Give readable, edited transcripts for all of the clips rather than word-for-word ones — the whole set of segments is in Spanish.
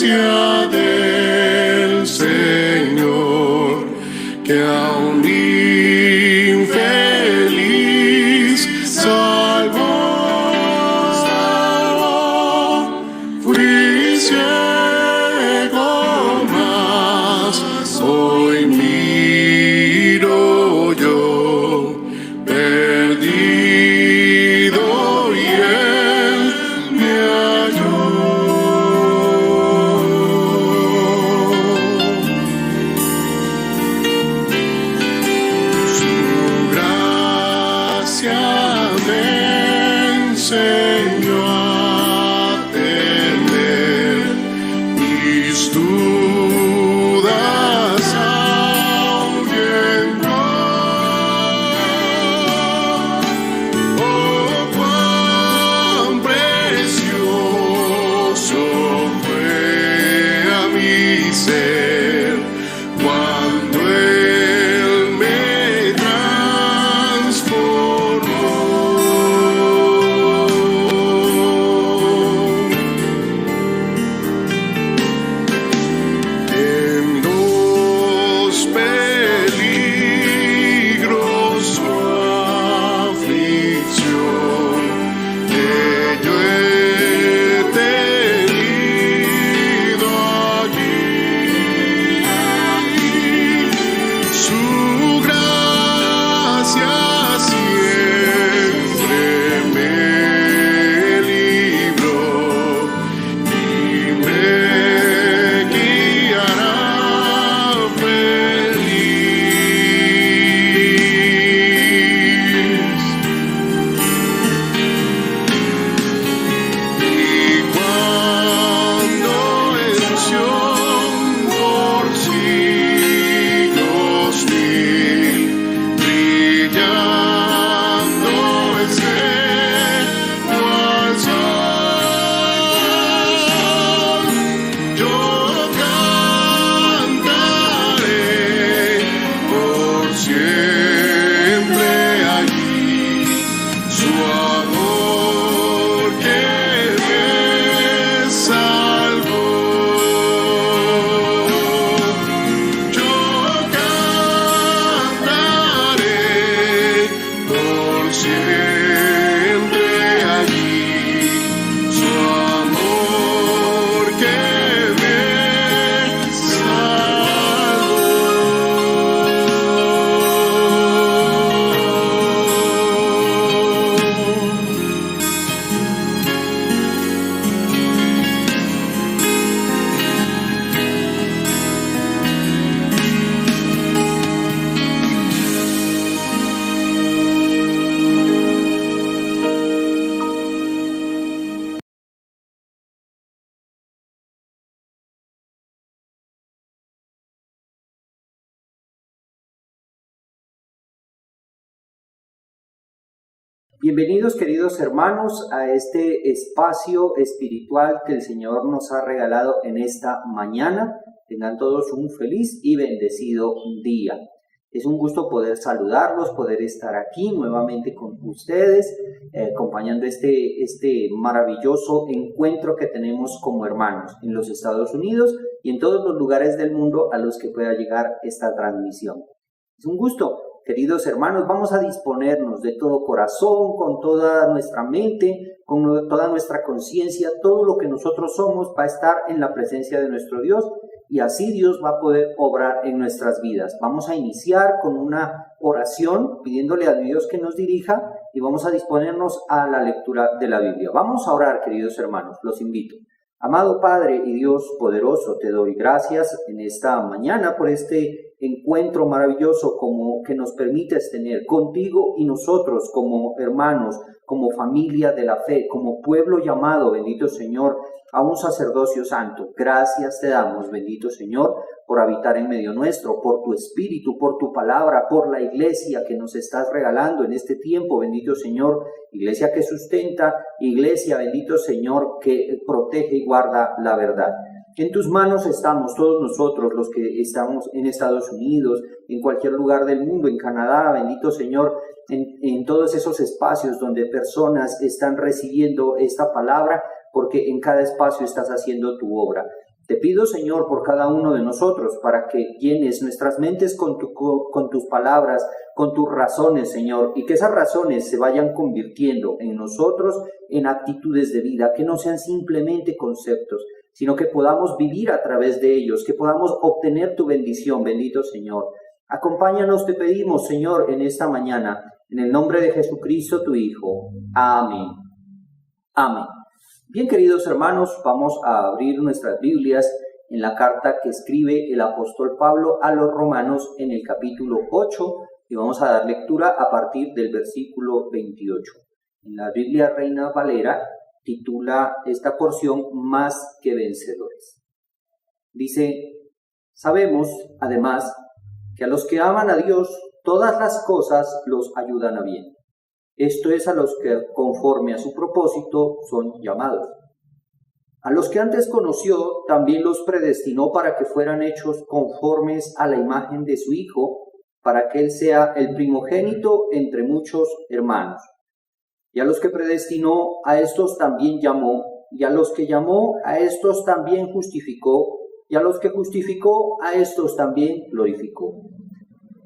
gracia del Señor, que a un infeliz salvó. Fui ciego, mas hoy miro yo, perdido, y Él me halló. Su gracia me enseñó a temer mis dudas ahuyentó. Oh, cuán precioso fue a mi ser cuando Él me transformó. En los peligros o aflicción que yo he tenido allí, su gracia siempre me libró y me guiará feliz. Y cuando en Sión por siglos mil brillando esté cual sol, yo cantaré por siempre allí su amor que me salvó. Yo cantaré por siempre allí su amor que me Bienvenidos, queridos hermanos, a este espacio espiritual que el Señor nos ha regalado en esta mañana. Tengan todos un feliz y bendecido día. Es un gusto poder saludarlos, poder estar aquí nuevamente con ustedes, acompañando este maravilloso encuentro que tenemos como hermanos en los Estados Unidos y en todos los lugares del mundo a los que pueda llegar esta transmisión. Es un gusto. Queridos hermanos, vamos a disponernos de todo corazón, con toda nuestra mente, con toda nuestra conciencia, todo lo que nosotros somos va a estar en la presencia de nuestro Dios y así Dios va a poder obrar en nuestras vidas. Vamos a iniciar con una oración pidiéndole a Dios que nos dirija y vamos a disponernos a la lectura de la Biblia. Vamos a orar, queridos hermanos, los invito. Amado Padre y Dios poderoso, te doy gracias en esta mañana por este encuentro maravilloso como que nos permites tener contigo y nosotros como hermanos, como familia de la fe, como pueblo llamado, bendito Señor, a un sacerdocio santo. Gracias te damos, bendito Señor, por habitar en medio nuestro, por tu espíritu, por tu palabra, por la iglesia que nos estás regalando en este tiempo, bendito Señor, iglesia que sustenta, iglesia, bendito Señor, que protege y guarda la verdad. En tus manos estamos todos nosotros, los que estamos en Estados Unidos, en cualquier lugar del mundo, en Canadá, bendito Señor, en todos esos espacios donde personas están recibiendo esta palabra, porque en cada espacio estás haciendo tu obra. Te pido, Señor, por cada uno de nosotros, para que llenes nuestras mentes con tus palabras, con tus razones, Señor, y que esas razones se vayan convirtiendo en nosotros en actitudes de vida, que no sean simplemente conceptos, sino que podamos vivir a través de ellos, que podamos obtener tu bendición, bendito Señor. Acompáñanos, te pedimos, Señor, en esta mañana, en el nombre de Jesucristo, tu Hijo. Amén. Amén. Bien, queridos hermanos, vamos a abrir nuestras Biblias en la carta que escribe el apóstol Pablo a los romanos en el capítulo 8 y vamos a dar lectura a partir del versículo 28. En la Biblia Reina Valera titula esta porción Más que vencedores. Dice: sabemos, además, que a los que aman a Dios, todas las cosas los ayudan a bien. Esto es a los que, conforme a su propósito, son llamados. A los que antes conoció, también los predestinó para que fueran hechos conformes a la imagen de su Hijo, para que Él sea el primogénito entre muchos hermanos. Y a los que predestinó, a estos también llamó, y a los que llamó, a estos también justificó, y a los que justificó, a estos también glorificó.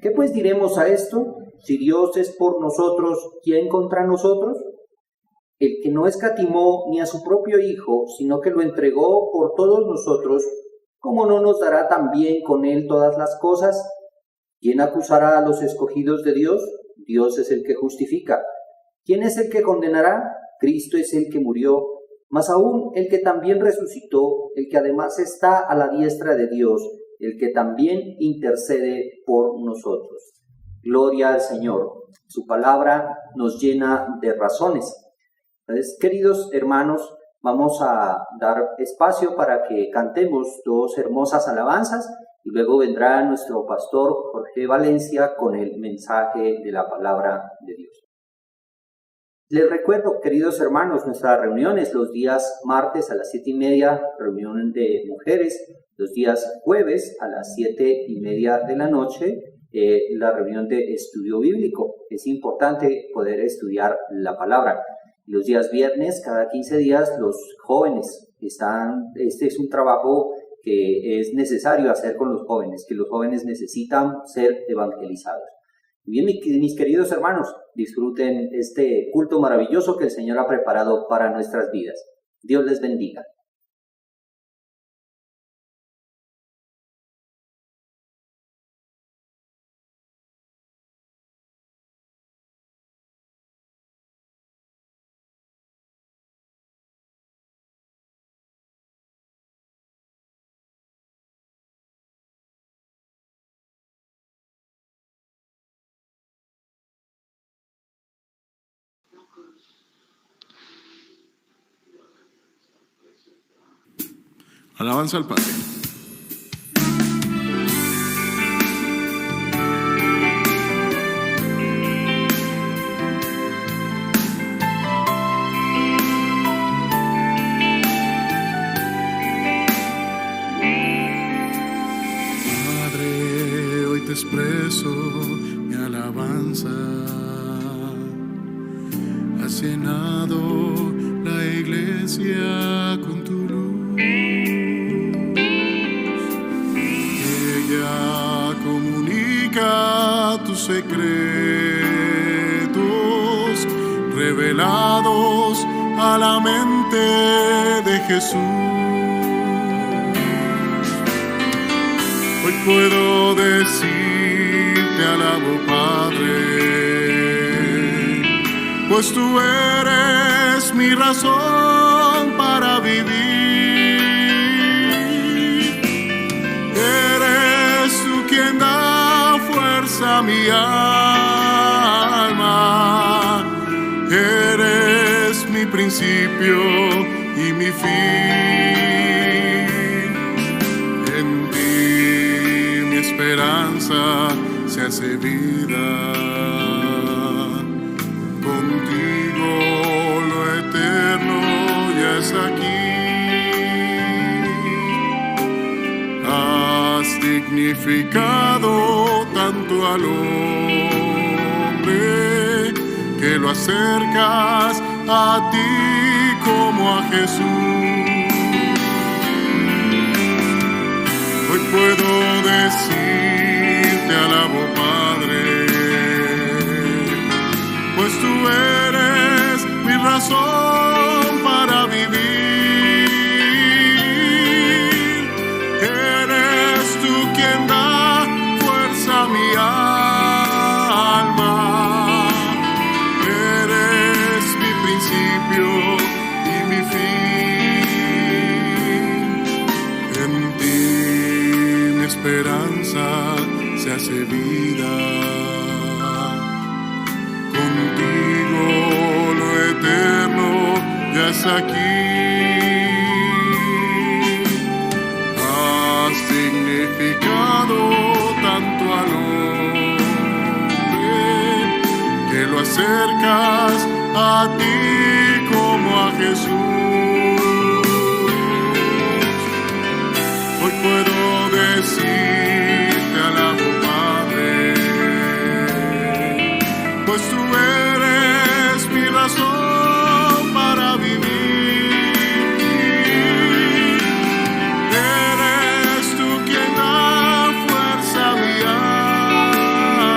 ¿Qué pues diremos a esto? Si Dios es por nosotros, ¿quién contra nosotros? El que no escatimó ni a su propio Hijo, sino que lo entregó por todos nosotros, ¿cómo no nos dará también con Él todas las cosas? ¿Quién acusará a los escogidos de Dios? Dios es el que justifica. ¿Quién es el que condenará? Cristo es el que murió, mas aún el que también resucitó, el que además está a la diestra de Dios, el que también intercede por nosotros. Gloria al Señor. Su palabra nos llena de razones. Entonces, queridos hermanos, vamos a dar espacio para que cantemos dos hermosas alabanzas y luego vendrá nuestro pastor Jorge Valencia con el mensaje de la palabra de Dios. Les recuerdo, queridos hermanos, nuestras reuniones los días martes a las 7:30, reunión de mujeres, los días jueves a las 7:30 de la noche, la reunión de estudio bíblico. Es importante poder estudiar la palabra. Los días viernes, cada 15 días, los jóvenes este es un trabajo que es necesario hacer con los jóvenes, que los jóvenes necesitan ser evangelizados. Bien, mis queridos hermanos, disfruten este culto maravilloso que el Señor ha preparado para nuestras vidas. Dios les bendiga. Alabanza al Padre. Padre, hoy te expreso mi alabanza. Has llenado la iglesia con tu luz. Comunica tus secretos revelados a la mente de Jesús. Hoy puedo decir te alabo, Padre, pues tú eres mi razón para vivir. Quien da fuerza a mi alma, eres mi principio y mi fin. En ti mi esperanza se hace vida, contigo lo eterno ya es aquí. Dignificado tanto al hombre que lo acercas a ti como a Jesús. esperanza se hace vida. Contigo lo eterno ya es aquí. Has significado tanto al hombre que lo acercas a ti como a Jesús. Hoy puedo decir, te alabo, Padre, pues tú eres mi razón para vivir. Eres tú quien da fuerza a mi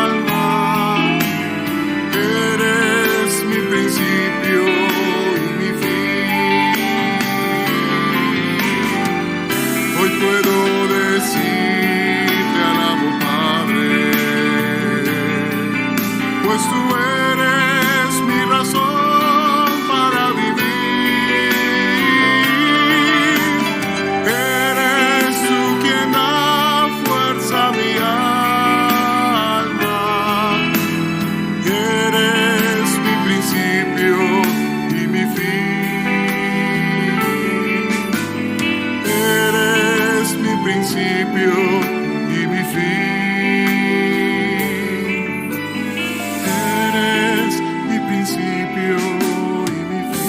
alma. Eres mi principio y mi fin. Hoy puedo decir, te alabo, Padre, pues tú eres mi razón para vivir. Eres tú quien da fuerza a mi alma. Eres mi principio y mi fin. Eres mi principio y mi fin. Eres mi principio y mi fin.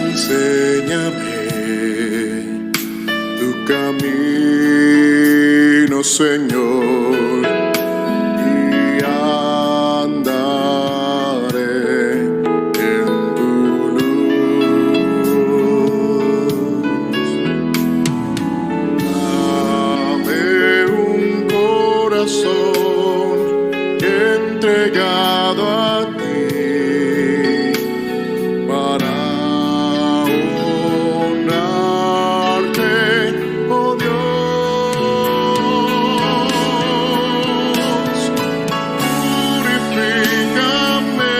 Enséñame tu camino, Señor, y andaré en tu luz. Dame un corazón entregado a ti para oh Dios, purifícame,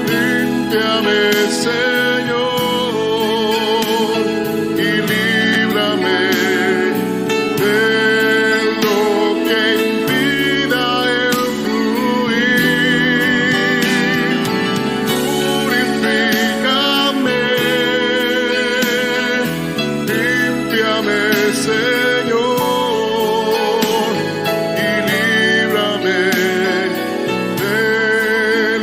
límpiame, Señor, y líbrame de lo que impida el fluir. Purifícame, límpiame, Señor, y líbrame de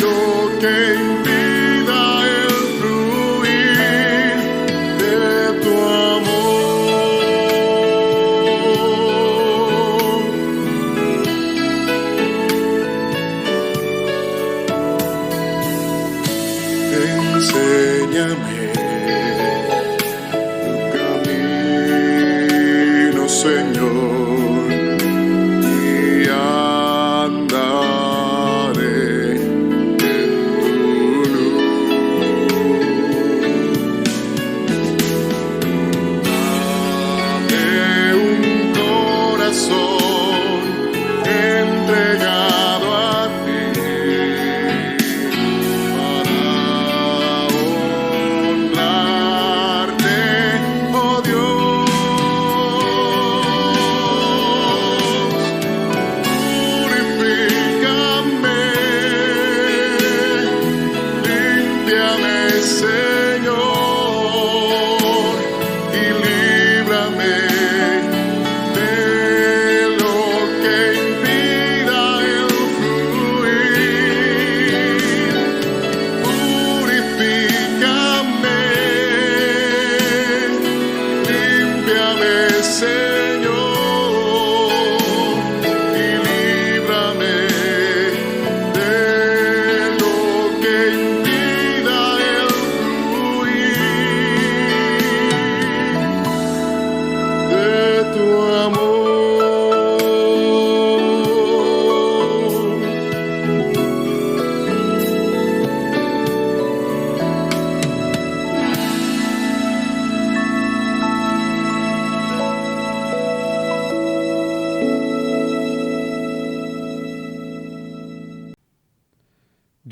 lo que impida el fluir de tu amor. Enséñame tu camino,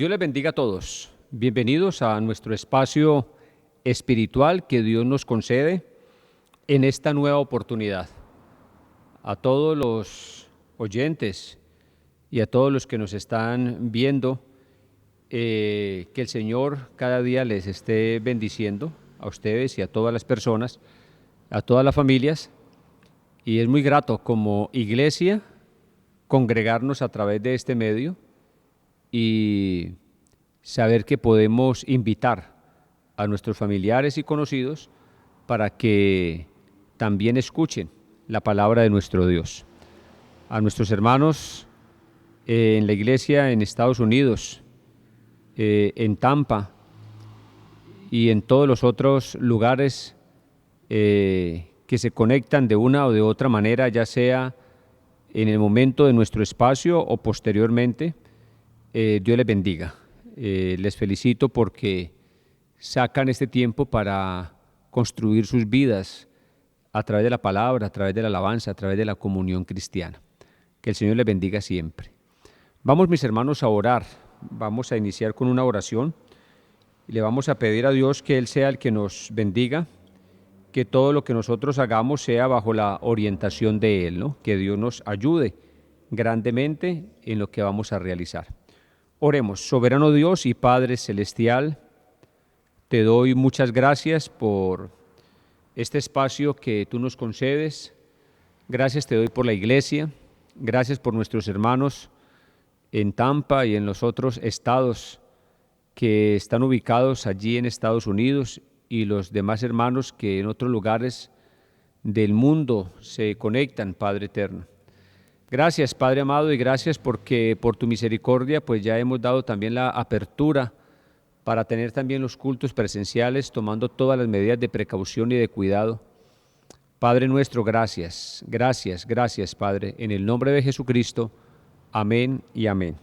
Dios les bendiga a todos. Bienvenidos a nuestro espacio espiritual que Dios nos concede en esta nueva oportunidad. A todos los oyentes y a todos los que nos están viendo, que el Señor cada día les esté bendiciendo a ustedes y a todas las personas, a todas las familias. Y es muy grato como iglesia congregarnos a través de este medio y saber que podemos invitar a nuestros familiares y conocidos para que también escuchen la palabra de nuestro Dios. A nuestros hermanos en la iglesia en Estados Unidos, en Tampa y en todos los otros lugares que se conectan de una o de otra manera, ya sea en el momento de nuestro espacio o posteriormente, Dios les bendiga. Les felicito porque sacan este tiempo para construir sus vidas a través de la palabra, a través de la alabanza, a través de la comunión cristiana. Que el Señor les bendiga siempre. Vamos, mis hermanos, a orar. Vamos a iniciar con una oración y le vamos a pedir a Dios que Él sea el que nos bendiga, que todo lo que nosotros hagamos sea bajo la orientación de Él, ¿no? Que Dios nos ayude grandemente en lo que vamos a realizar. Oremos. Soberano Dios y Padre Celestial, te doy muchas gracias por este espacio que tú nos concedes. Gracias te doy por la iglesia, gracias por nuestros hermanos en Tampa y en los otros estados que están ubicados allí en Estados Unidos y los demás hermanos que en otros lugares del mundo se conectan, Padre eterno. Gracias, Padre amado, y gracias porque por tu misericordia pues ya hemos dado también la apertura para tener también los cultos presenciales, tomando todas las medidas de precaución y de cuidado. Padre nuestro, gracias, gracias, gracias, Padre, en el nombre de Jesucristo. Amén y amén.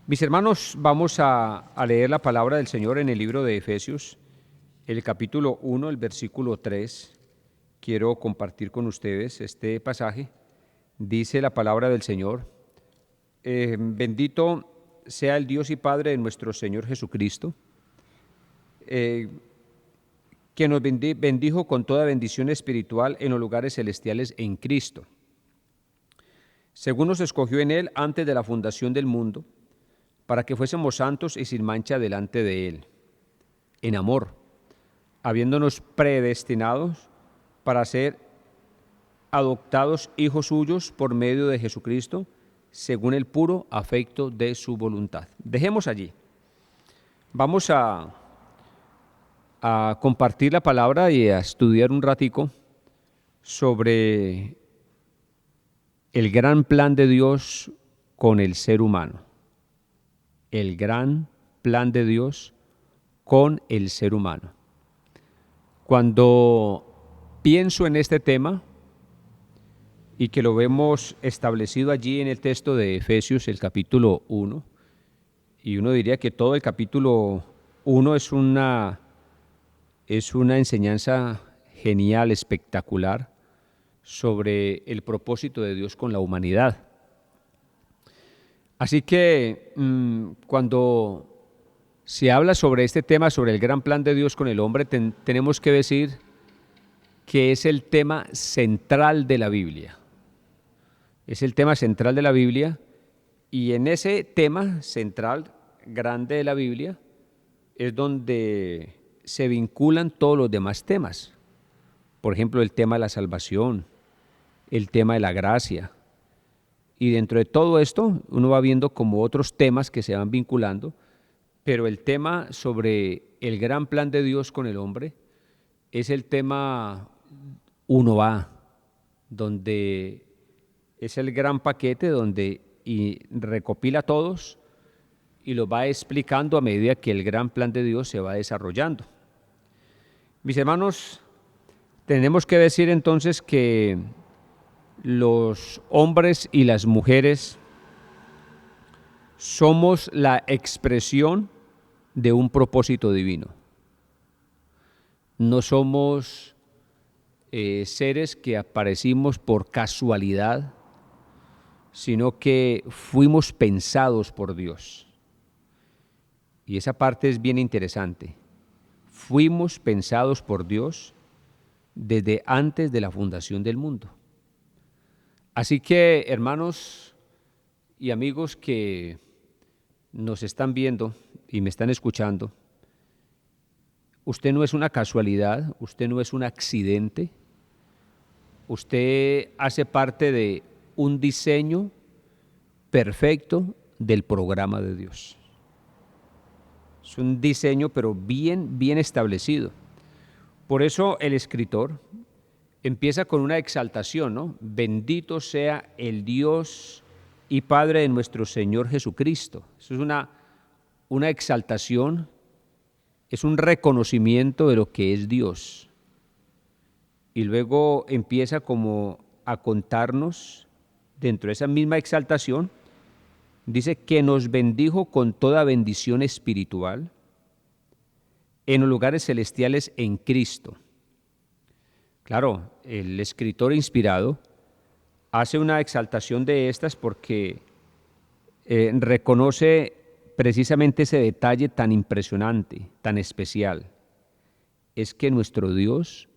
Mis hermanos, vamos a leer la palabra del Señor en el libro de Efesios, el capítulo 1, el versículo 3. Quiero compartir con ustedes este pasaje. Dice la palabra del Señor: bendito sea el Dios y Padre de nuestro Señor Jesucristo, que nos bendijo con toda bendición espiritual en los lugares celestiales en Cristo, según nos escogió en Él antes de la fundación del mundo, para que fuésemos santos y sin mancha delante de Él, en amor, habiéndonos predestinados para ser adoptados hijos suyos por medio de Jesucristo, según el puro afecto de su voluntad. Dejemos allí. Vamos a compartir la palabra y a estudiar un ratico sobre el gran plan de Dios con el ser humano. El gran plan de Dios con el ser humano. Cuando pienso en este tema, y que lo vemos establecido allí en el texto de Efesios, el capítulo 1, y uno diría que todo el capítulo 1 es una enseñanza genial, espectacular, sobre el propósito de Dios con la humanidad. Así que cuando se habla sobre este tema, sobre el gran plan de Dios con el hombre, tenemos que decir que es el tema central de la Biblia. Es el tema central de la Biblia, y en ese tema central, grande de la Biblia, es donde se vinculan todos los demás temas. Por ejemplo, el tema de la salvación, el tema de la gracia. Y dentro de todo esto, uno va viendo como otros temas que se van vinculando, pero el tema sobre el gran plan de Dios con el hombre es el tema 1A, donde es el gran paquete donde recopila a todos y los va explicando a medida que el gran plan de Dios se va desarrollando. Mis hermanos, tenemos que decir entonces que los hombres y las mujeres somos la expresión de un propósito divino. No somos seres que aparecimos por casualidad, sino que fuimos pensados por Dios. Y esa parte es bien interesante. Fuimos pensados por Dios desde antes de la fundación del mundo. Así que, hermanos y amigos que nos están viendo y me están escuchando, usted no es una casualidad, usted no es un accidente, usted hace parte de un diseño perfecto del programa de Dios. Es un diseño, pero bien establecido. Por eso el escritor empieza con una exaltación, ¿no? Bendito sea el Dios y Padre de nuestro Señor Jesucristo. Eso es una exaltación, es un reconocimiento de lo que es Dios. Y luego empieza como a contarnos, dentro de esa misma exaltación, dice que nos bendijo con toda bendición espiritual en los lugares celestiales en Cristo. Claro, el escritor inspirado hace una exaltación de estas porque reconoce precisamente ese detalle tan impresionante, tan especial. Es que nuestro Dios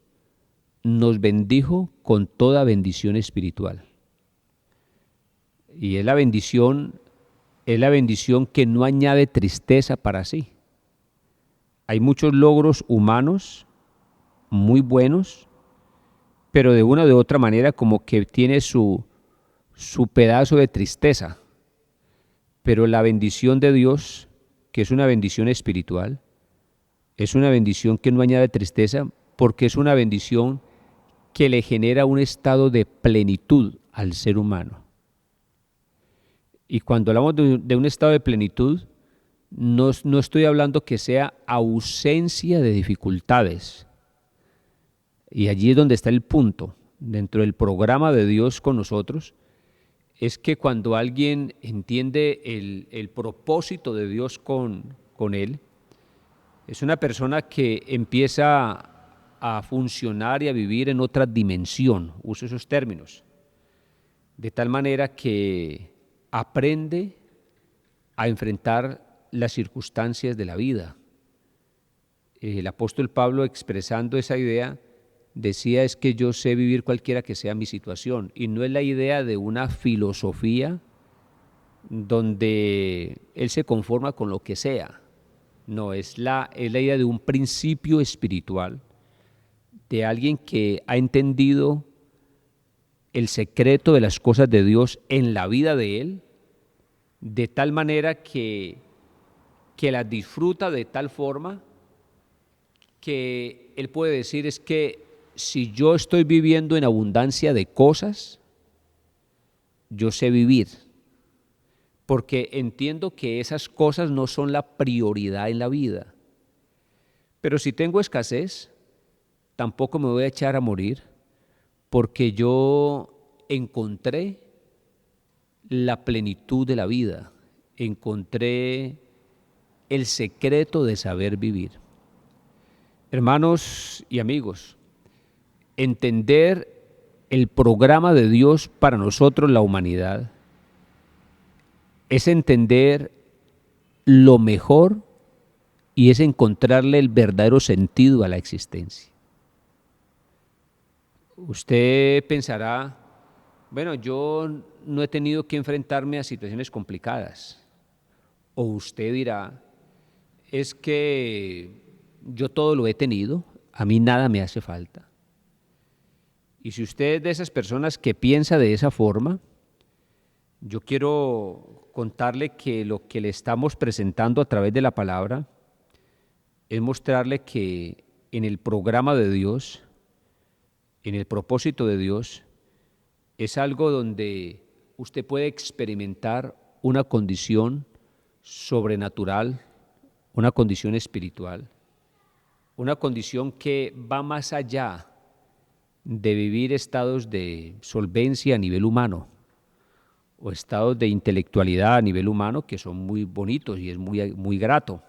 nos bendijo con toda bendición espiritual. Y es la bendición que no añade tristeza para sí. Hay muchos logros humanos muy buenos, pero de una o de otra manera como que tiene su pedazo de tristeza. Pero la bendición de Dios, que es una bendición espiritual, es una bendición que no añade tristeza porque es una bendición que le genera un estado de plenitud al ser humano. Y cuando hablamos de un estado de plenitud, no estoy hablando que sea ausencia de dificultades. Y allí es donde está el punto, dentro del programa de Dios con nosotros, es que cuando alguien entiende el propósito de Dios con él, es una persona que empieza a funcionar y a vivir en otra dimensión, uso esos términos, de tal manera que aprende a enfrentar las circunstancias de la vida. El apóstol Pablo, expresando esa idea, decía es que yo sé vivir cualquiera que sea mi situación, y no es la idea de una filosofía donde él se conforma con lo que sea, no, es la idea de un principio espiritual, de alguien que ha entendido el secreto de las cosas de Dios en la vida de él, de tal manera que las disfruta de tal forma que él puede decir es que si yo estoy viviendo en abundancia de cosas, yo sé vivir, porque entiendo que esas cosas no son la prioridad en la vida. Pero si tengo escasez, tampoco me voy a echar a morir, porque yo encontré la plenitud de la vida, encontré el secreto de saber vivir. Hermanos y amigos, entender el programa de Dios para nosotros, la humanidad, es entender lo mejor y es encontrarle el verdadero sentido a la existencia. Usted pensará, bueno, yo no he tenido que enfrentarme a situaciones complicadas. O usted dirá, es que yo todo lo he tenido, a mí nada me hace falta. Y si usted es de esas personas que piensa de esa forma, yo quiero contarle que lo que le estamos presentando a través de la palabra es mostrarle que en el programa de Dios, en el propósito de Dios, es algo donde usted puede experimentar una condición sobrenatural, una condición espiritual, una condición que va más allá de vivir estados de solvencia a nivel humano o estados de intelectualidad a nivel humano que son muy bonitos y es muy grato.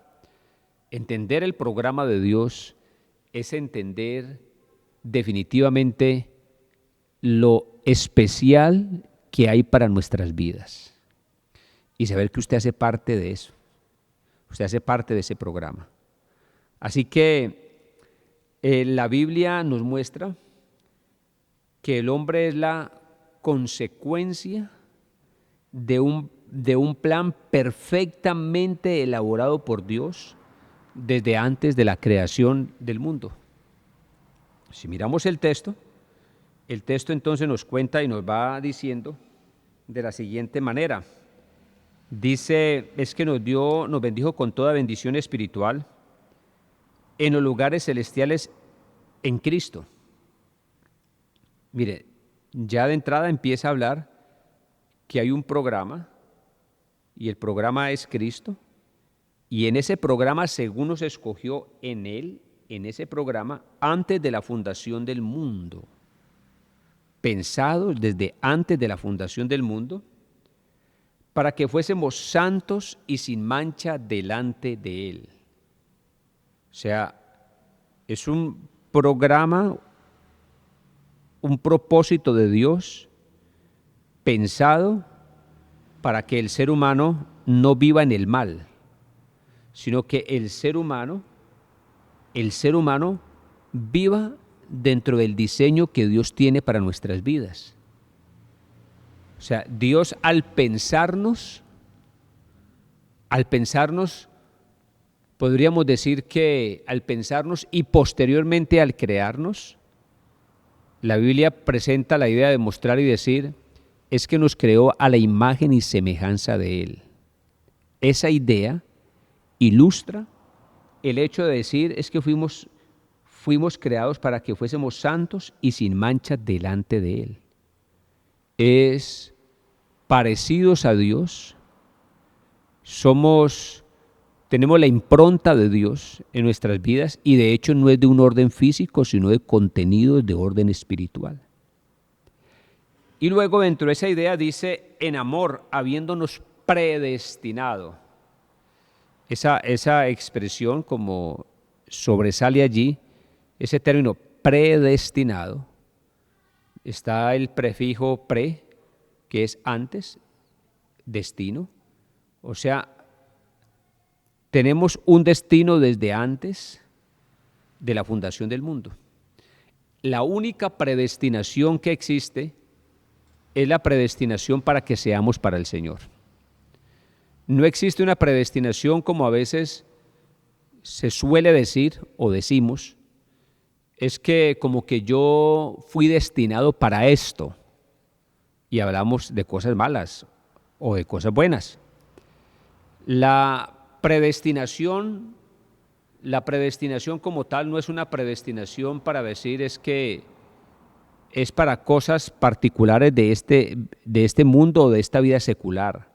Entender el programa de Dios es entender definitivamente lo especial que hay para nuestras vidas y saber que usted hace parte de eso. Usted hace parte de ese programa. Así que la Biblia nos muestra que el hombre es la consecuencia de un plan perfectamente elaborado por Dios desde antes de la creación del mundo. Si miramos el texto entonces nos cuenta y nos va diciendo de la siguiente manera. Dice, es que nos bendijo con toda bendición espiritual en los lugares celestiales en Cristo. Mire, ya de entrada empieza a hablar que hay un programa y el programa es Cristo, y en ese programa, según nos escogió en Él, en ese programa, antes de la fundación del mundo, pensado desde antes de la fundación del mundo, para que fuésemos santos y sin mancha delante de Él. O sea, es un programa, un propósito de Dios pensado para que el ser humano no viva en el mal, sino que el ser humano viva dentro del diseño que Dios tiene para nuestras vidas. O sea, Dios al pensarnos, podríamos decir que al pensarnos y posteriormente al crearnos, la Biblia presenta la idea de mostrar y decir, es que nos creó a la imagen y semejanza de Él. Esa idea ilustra el hecho de decir, es que fuimos creados para que fuésemos santos y sin mancha delante de Él. Es parecidos a Dios, tenemos la impronta de Dios en nuestras vidas y de hecho no es de un orden físico, sino de contenidos de orden espiritual. Y luego dentro de esa idea dice, en amor, habiéndonos predestinado. Esa expresión como sobresale allí, ese término predestinado, está el prefijo pre, que es antes, destino, o sea, tenemos un destino desde antes de la fundación del mundo. La única predestinación que existe es la predestinación para que seamos para el Señor. No existe una predestinación como a veces se suele decir o decimos, es que como que yo fui destinado para esto y hablamos de cosas malas o de cosas buenas. La predestinación como tal no es una predestinación para decir es que es para cosas particulares de este mundo o de esta vida secular.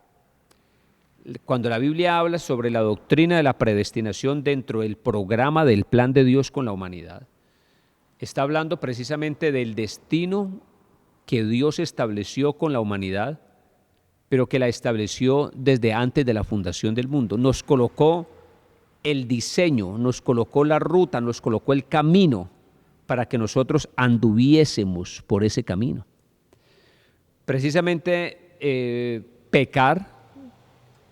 Cuando la Biblia habla sobre la doctrina de la predestinación dentro del programa del plan de Dios con la humanidad, está hablando precisamente del destino que Dios estableció con la humanidad, pero que la estableció desde antes de la fundación del mundo. Nos colocó el diseño, nos colocó la ruta, nos colocó el camino para que nosotros anduviésemos por ese camino. Precisamente pecar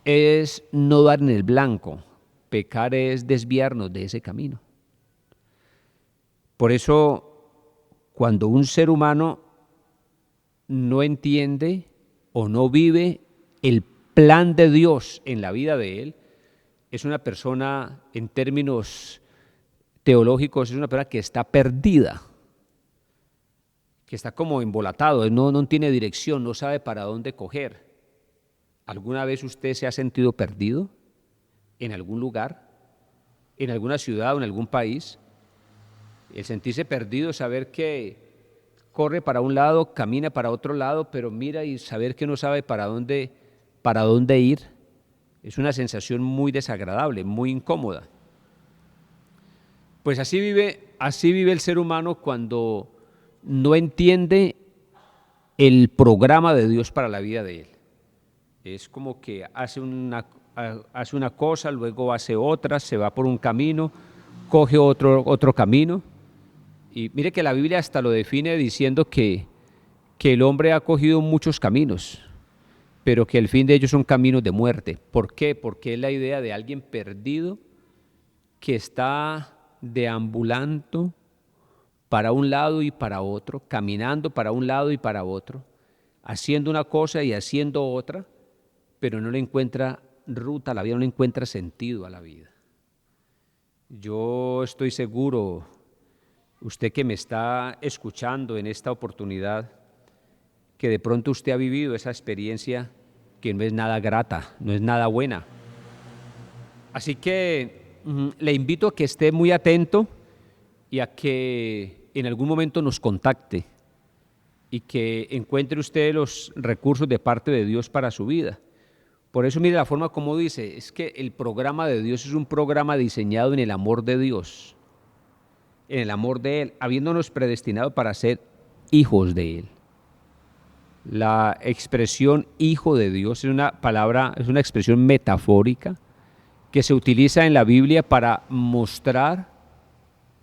es no dar en el blanco, pecar es desviarnos de ese camino. Por eso, cuando un ser humano no entiende o no vive el plan de Dios en la vida de él, es una persona, en términos teológicos, es una persona que está perdida, que está como embolatado, no tiene dirección, no sabe para dónde coger. ¿Alguna vez usted se ha sentido perdido en algún lugar, en alguna ciudad o en algún país? El sentirse perdido, saber que corre para un lado, camina para otro lado, pero mira y saber que no sabe para dónde ir, es una sensación muy desagradable, muy incómoda. Pues así vive el ser humano cuando no entiende el programa de Dios para la vida de él. Es como que hace una cosa, luego hace otra, se va por un camino, coge otro camino. Y mire que la Biblia hasta lo define diciendo que el hombre ha cogido muchos caminos. pero que el fin de ellos son caminos de muerte. ¿Por qué? Porque es la idea de alguien perdido que está deambulando para un lado y para otro, caminando para un lado y para otro, haciendo una cosa y haciendo otra, pero no le encuentra ruta a la vida, no le encuentra sentido a la vida. Yo estoy seguro, usted que me está escuchando en esta oportunidad, que de pronto usted ha vivido esa experiencia que no es nada grata, no es nada buena. Así que le invito a que esté muy atento y a que en algún momento nos contacte y que encuentre usted los recursos de parte de Dios para su vida. Por eso mire la forma como dice, es que el programa de Dios es un programa diseñado en el amor de Dios, en el amor de Él, habiéndonos predestinado para ser hijos de Él. La expresión hijo de Dios es una palabra, es una expresión metafórica que se utiliza en la Biblia para mostrar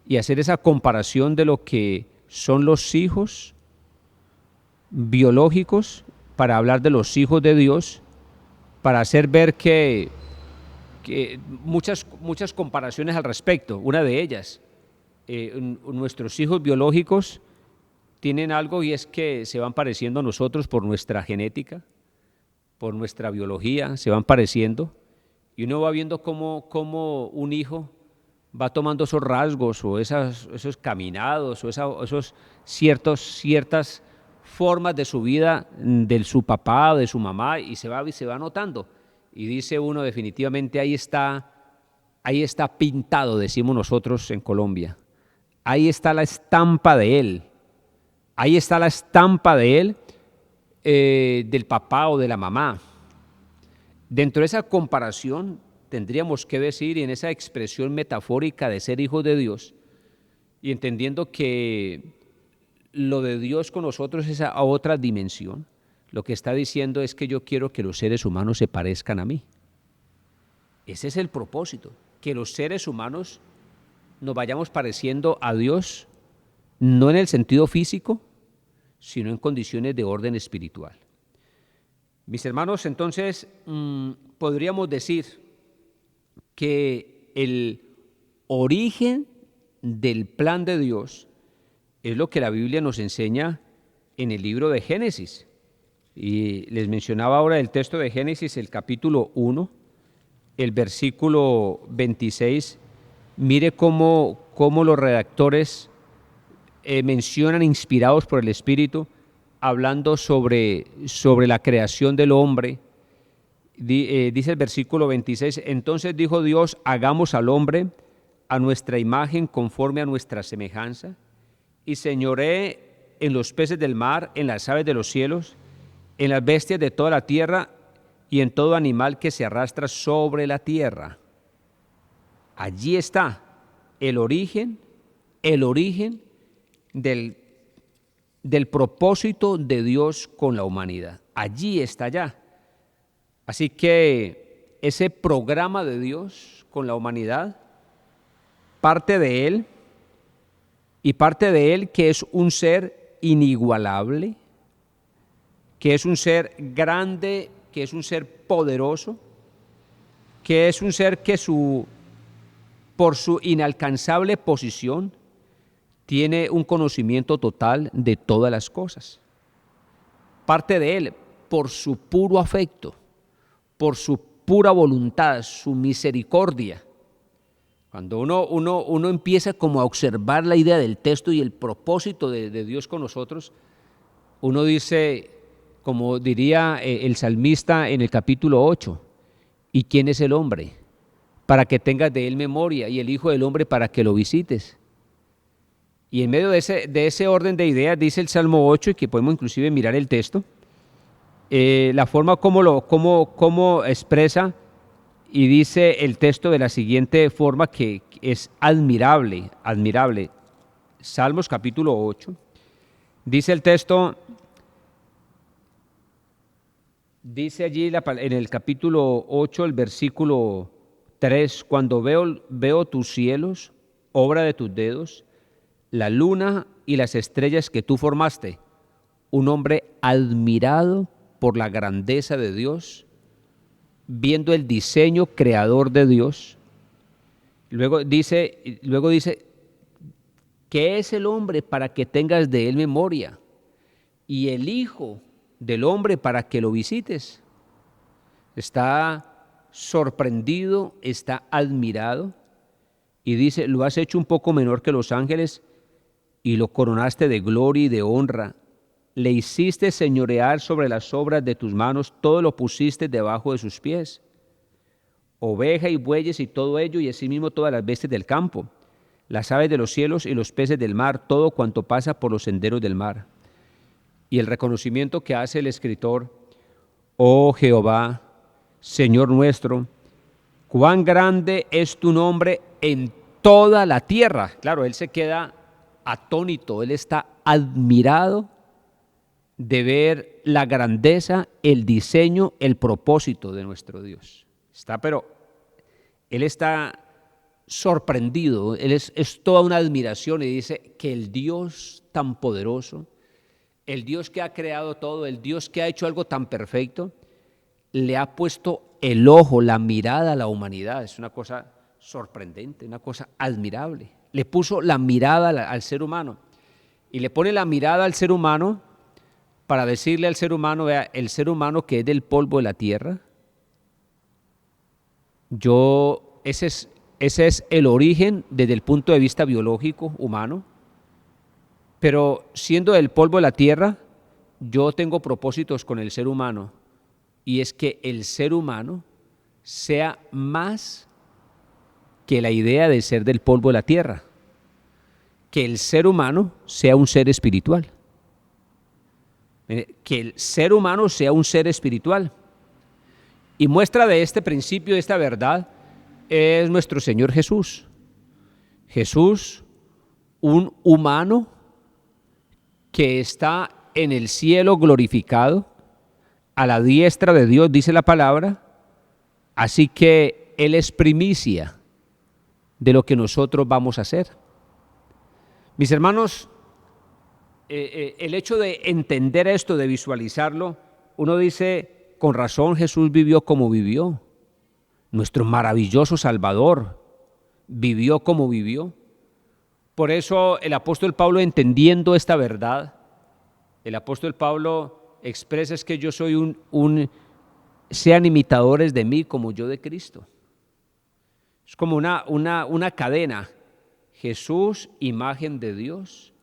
y hacer esa comparación de lo que son los hijos biológicos, para hablar de los hijos de Dios, para hacer ver que muchas comparaciones al respecto. Una de ellas, nuestros hijos biológicos tienen algo y es que se van pareciendo a nosotros por nuestra genética, por nuestra biología, se van pareciendo, y uno va viendo cómo un hijo va tomando esos rasgos o esos caminados o esos ciertas formas de su vida, de su papá o de su mamá, y se va notando. Y dice uno, definitivamente ahí está pintado, decimos nosotros en Colombia. Ahí está la estampa de él. Ahí está la estampa de él, del papá o de la mamá. Dentro de esa comparación tendríamos que decir, y en esa expresión metafórica de ser hijos de Dios, y entendiendo que lo de Dios con nosotros es a otra dimensión, lo que está diciendo es que yo quiero que los seres humanos se parezcan a mí. Ese es el propósito, que los seres humanos nos vayamos pareciendo a Dios, no en el sentido físico, sino en condiciones de orden espiritual. Mis hermanos, entonces podríamos decir que el origen del plan de Dios es lo que la Biblia nos enseña en el libro de Génesis. Y les mencionaba ahora el texto de Génesis, el capítulo 1, el versículo 26. Mire cómo los redactores mencionan, inspirados por el Espíritu, hablando sobre la creación del hombre. Dice el versículo 26, entonces dijo Dios, hagamos al hombre a nuestra imagen conforme a nuestra semejanza, y señoree en los peces del mar, en las aves de los cielos, en las bestias de toda la tierra y en todo animal que se arrastra sobre la tierra. Allí está el origen del propósito de Dios con la humanidad. Allí está ya. Así que ese programa de Dios con la humanidad parte de Él, y parte de Él que es un ser inigualable, que es un ser grande, que es un ser poderoso, que es un ser que por su inalcanzable posición tiene un conocimiento total de todas las cosas. Parte de Él por su puro afecto, por su pura voluntad, su misericordia. Cuando uno empieza como a observar la idea del texto y el propósito de Dios con nosotros, uno dice, como diría el salmista en el capítulo 8, ¿y quién es el hombre? Para que tengas de él memoria, y el Hijo del Hombre para que lo visites. Y en medio de ese orden de ideas dice el Salmo 8, y que podemos inclusive mirar el texto, la forma como expresa, y dice el texto de la siguiente forma, que es admirable. Salmos capítulo 8, dice el texto, dice allí en el capítulo 8, el versículo 3, cuando veo tus cielos, obra de tus dedos, la luna y las estrellas que tú formaste, un hombre admirado por la grandeza de Dios, viendo el diseño creador de Dios. Luego dice, ¿qué es el hombre para que tengas de él memoria? Y el hijo del hombre para que lo visites. Está sorprendido, está admirado y dice, lo has hecho un poco menor que los ángeles y lo coronaste de gloria y de honra. Le hiciste señorear sobre las obras de tus manos, todo lo pusiste debajo de sus pies. Oveja y bueyes y todo ello, y asimismo todas las bestias del campo, las aves de los cielos y los peces del mar, todo cuanto pasa por los senderos del mar. Y el reconocimiento que hace el escritor, oh Jehová, Señor nuestro, cuán grande es tu nombre en toda la tierra. Claro, él se queda atónito, él está admirado de ver la grandeza, el diseño, el propósito de nuestro Dios. Él está sorprendido, él es toda una admiración y dice que el Dios tan poderoso, el Dios que ha creado todo, el Dios que ha hecho algo tan perfecto, le ha puesto el ojo, la mirada a la humanidad. Es una cosa sorprendente, una cosa admirable. Le puso la mirada al ser humano y le pone la mirada al ser humano para decirle al ser humano, vea, el ser humano que es del polvo de la tierra, ese es el origen desde el punto de vista biológico humano, pero siendo del polvo de la tierra, yo tengo propósitos con el ser humano, y es que el ser humano sea más que la idea de ser del polvo de la tierra, que el ser humano sea un ser espiritual, que el ser humano sea un ser espiritual. Y muestra de este principio, de esta verdad, es nuestro Señor Jesús. Jesús, un humano que está en el cielo glorificado, a la diestra de Dios, dice la palabra, así que Él es primicia de lo que nosotros vamos a hacer. Mis hermanos, el hecho de entender esto, de visualizarlo, uno dice, con razón Jesús vivió como vivió. Nuestro maravilloso Salvador vivió como vivió. Por eso el apóstol Pablo, entendiendo esta verdad, el apóstol Pablo expresa es que yo soy sean imitadores de mí como yo de Cristo. Es como una cadena. Jesús, imagen de Dios.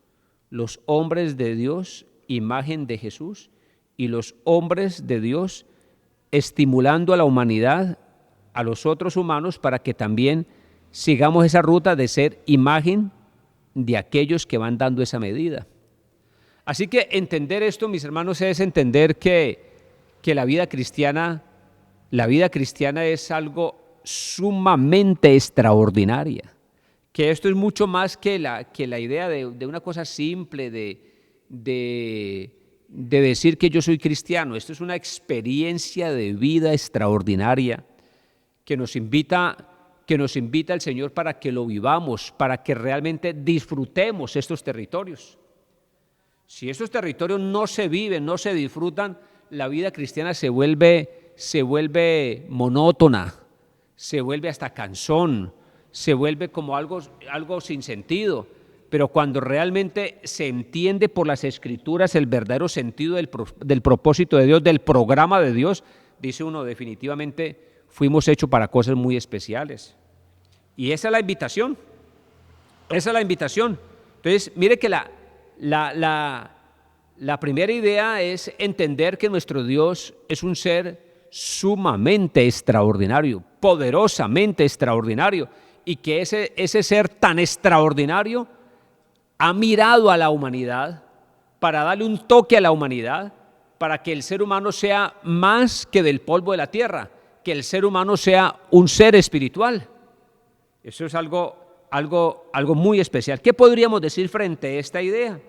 Los hombres de Dios, imagen de Jesús. Y los hombres de Dios estimulando a la humanidad, a los otros humanos, para que también sigamos esa ruta de ser imagen de aquellos que van dando esa medida. Así que entender esto, mis hermanos, es entender que la vida cristiana es algo sumamente extraordinaria, que esto es mucho más que la idea de una cosa simple, de decir que yo soy cristiano. Esto es una experiencia de vida extraordinaria que nos invita el Señor para que lo vivamos, para que realmente disfrutemos estos territorios. Si estos territorios no se viven, no se disfrutan, la vida cristiana se vuelve monótona, se vuelve hasta cansón, se vuelve como algo sin sentido. Pero cuando realmente se entiende por las Escrituras el verdadero sentido del propósito de Dios, del programa de Dios, dice uno, definitivamente fuimos hechos para cosas muy especiales. Y esa es la invitación. Esa es la invitación. Entonces, mire que la primera idea es entender que nuestro Dios es un ser sumamente extraordinario, poderosamente extraordinario, y que ese ser tan extraordinario ha mirado a la humanidad para darle un toque a la humanidad, para que el ser humano sea más que del polvo de la tierra, que el ser humano sea un ser espiritual. Eso es algo muy especial. ¿Qué podríamos decir frente a esta idea?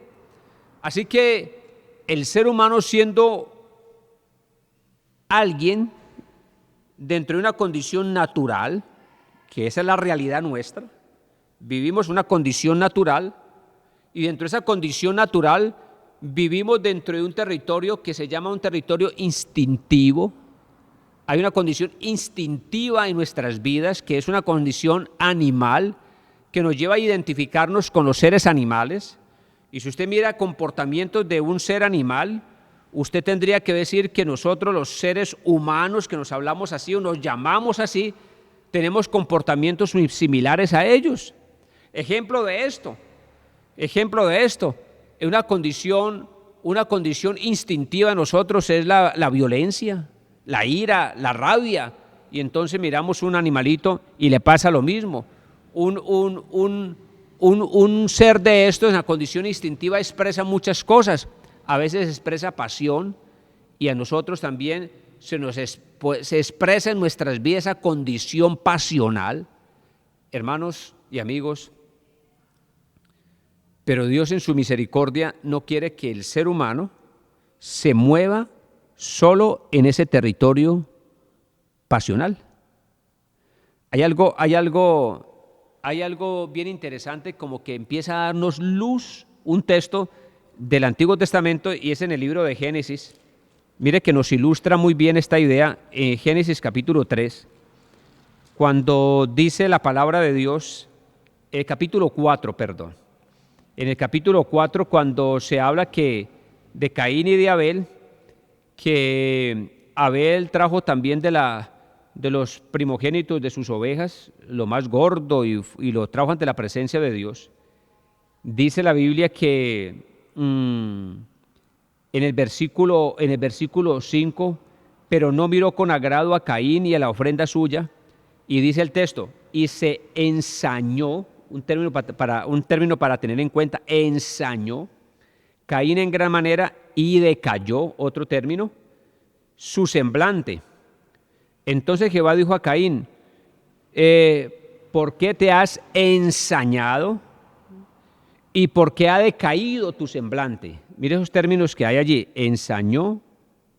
Así que el ser humano, siendo alguien dentro de una condición natural, que esa es la realidad nuestra, vivimos una condición natural, y dentro de esa condición natural vivimos dentro de un territorio que se llama un territorio instintivo. Hay una condición instintiva en nuestras vidas, que es una condición animal, que nos lleva a identificarnos con los seres animales. Y si usted mira comportamientos de un ser animal, usted tendría que decir que nosotros, los seres humanos, que nos hablamos así o nos llamamos así, tenemos comportamientos muy similares a ellos. Ejemplo de esto, una condición instintiva de nosotros es la violencia, la ira, la rabia. Y entonces miramos un animalito y le pasa lo mismo. Un ser de estos en la condición instintiva expresa muchas cosas. A veces expresa pasión, y a nosotros también se expresa en nuestras vidas esa condición pasional, hermanos y amigos. Pero Dios en su misericordia no quiere que el ser humano se mueva solo en ese territorio pasional. Hay algo bien interesante, como que empieza a darnos luz un texto del Antiguo Testamento, y es en el libro de Génesis. Mire que nos ilustra muy bien esta idea en Génesis capítulo 3, cuando dice la palabra de Dios, capítulo 4, perdón. En el capítulo 4, cuando se habla de Caín y de Abel, que Abel trajo también de los primogénitos de sus ovejas, lo más gordo, y lo trajo ante la presencia de Dios. Dice la Biblia que en el versículo 5, pero no miró con agrado a Caín y a la ofrenda suya, y dice el texto, y se ensañó, un término para tener en cuenta, ensañó Caín en gran manera, y decayó, otro término, su semblante. Entonces Jehová dijo a Caín, ¿por qué te has ensañado? ¿Y por qué ha decaído tu semblante? Mire esos términos que hay allí: ensañó,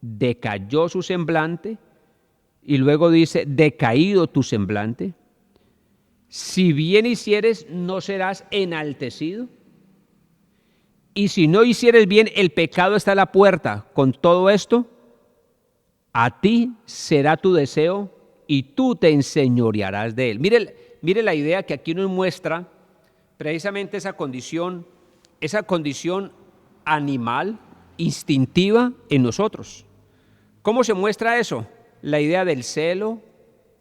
decayó su semblante, y luego dice, decaído tu semblante. Si bien hicieres, no serás enaltecido. Y si no hicieres bien, el pecado está a la puerta. Con todo esto, a ti será tu deseo, y tú te enseñorearás de él. Mire la idea que aquí nos muestra precisamente esa condición animal, instintiva en nosotros. ¿Cómo se muestra eso? La idea del celo,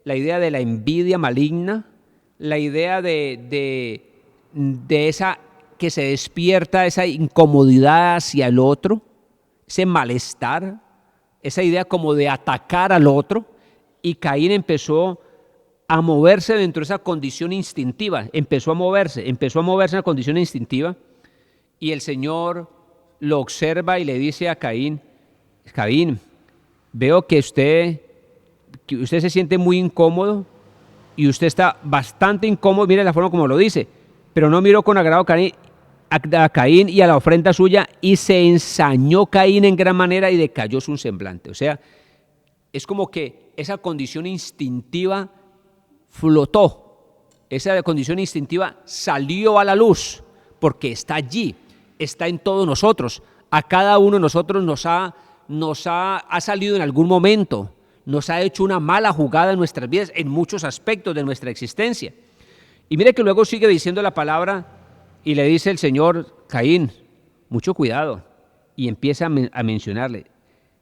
la idea de la envidia maligna, la idea de esa que se despierta, esa incomodidad hacia el otro, ese malestar, esa idea como de atacar al otro. Y Caín empezó a moverse dentro de esa condición instintiva, empezó a moverse en la condición instintiva, y el Señor lo observa y le dice a Caín, Caín, veo que usted se siente muy incómodo, y usted está bastante incómodo, mire la forma como lo dice, pero no miró con agrado a Caín y a la ofrenda suya, y se ensañó Caín en gran manera, y decayó su semblante. O sea, es como que esa condición instintiva flotó, esa condición instintiva salió a la luz, porque está allí, está en todos nosotros. A cada uno de nosotros nos ha salido en algún momento, nos ha hecho una mala jugada en nuestras vidas, en muchos aspectos de nuestra existencia. Y mire que luego sigue diciendo la palabra, y le dice el Señor, Caín, mucho cuidado, y empieza a mencionarle,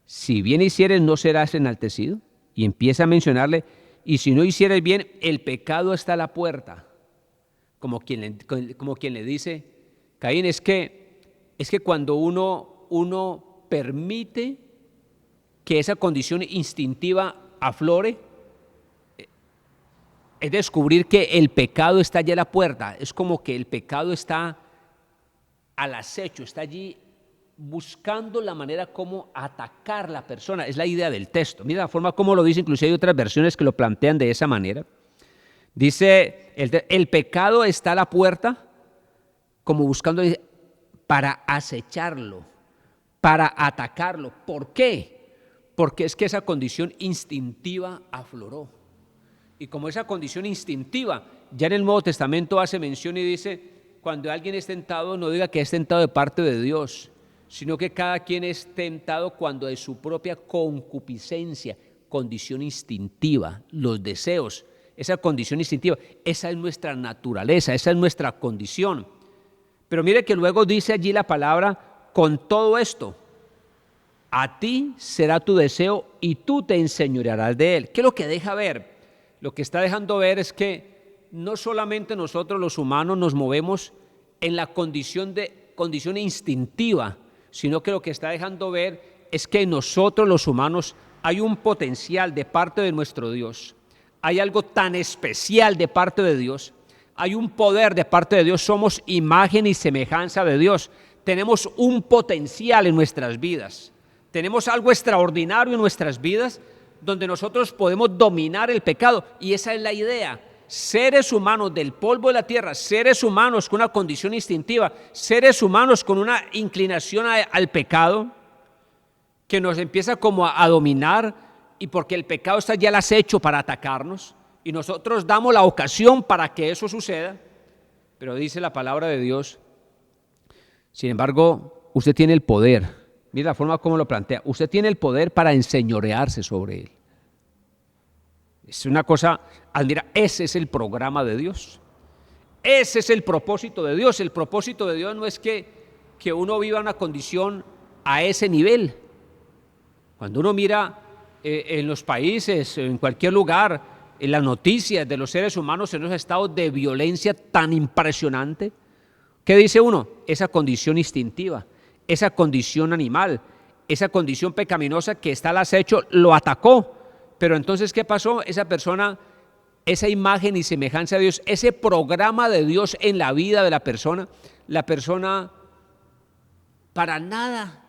si bien hicieres, no serás enaltecido. Y empieza a mencionarle, y si no hicieres bien, el pecado está a la puerta. Como quien le dice, Caín, es que cuando uno permite que esa condición instintiva aflore, es descubrir que el pecado está allí a la puerta. Es como que el pecado está al acecho, está allí buscando la manera como atacar a la persona. Es la idea del texto. Mira la forma como lo dice, inclusive hay otras versiones que lo plantean de esa manera. Dice, el pecado está a la puerta, como buscando para acecharlo, para atacarlo. ¿Por qué? Porque es que esa condición instintiva afloró. Y como esa condición instintiva, ya en el Nuevo Testamento hace mención y dice, cuando alguien es tentado, no diga que es tentado de parte de Dios, sino que cada quien es tentado cuando de su propia concupiscencia, condición instintiva, los deseos, esa condición instintiva, esa es nuestra naturaleza, esa es nuestra condición. Pero mire que luego dice allí la palabra, con todo esto, a ti será tu deseo y tú te enseñorearás de él. ¿Qué es lo que deja ver? Lo que está dejando ver es que no solamente nosotros los humanos nos movemos en la condición instintiva, sino que lo que está dejando ver es que en nosotros los humanos hay un potencial de parte de nuestro Dios, hay algo tan especial de parte de Dios, hay un poder de parte de Dios, somos imagen y semejanza de Dios, tenemos un potencial en nuestras vidas, tenemos algo extraordinario en nuestras vidas donde nosotros podemos dominar el pecado, y esa es la idea. Seres humanos del polvo de la tierra, seres humanos con una condición instintiva, seres humanos con una inclinación al pecado que nos empieza como a dominar, y porque el pecado está ya al acecho para atacarnos y nosotros damos la ocasión para que eso suceda. Pero dice la palabra de Dios, sin embargo, usted tiene el poder. Mire la forma como lo plantea. Usted tiene el poder para enseñorearse sobre él. Es una cosa, admira, ese es el programa de Dios. Ese es el propósito de Dios. El propósito de Dios no es que uno viva una condición a ese nivel. Cuando uno mira en los países, en cualquier lugar, en las noticias de los seres humanos en esos estados de violencia tan impresionante, ¿qué dice uno? Esa condición instintiva, esa condición animal, esa condición pecaminosa que está al acecho, lo atacó. Pero entonces, ¿qué pasó? Esa persona, esa imagen y semejanza de Dios, ese programa de Dios en la vida de la persona para nada,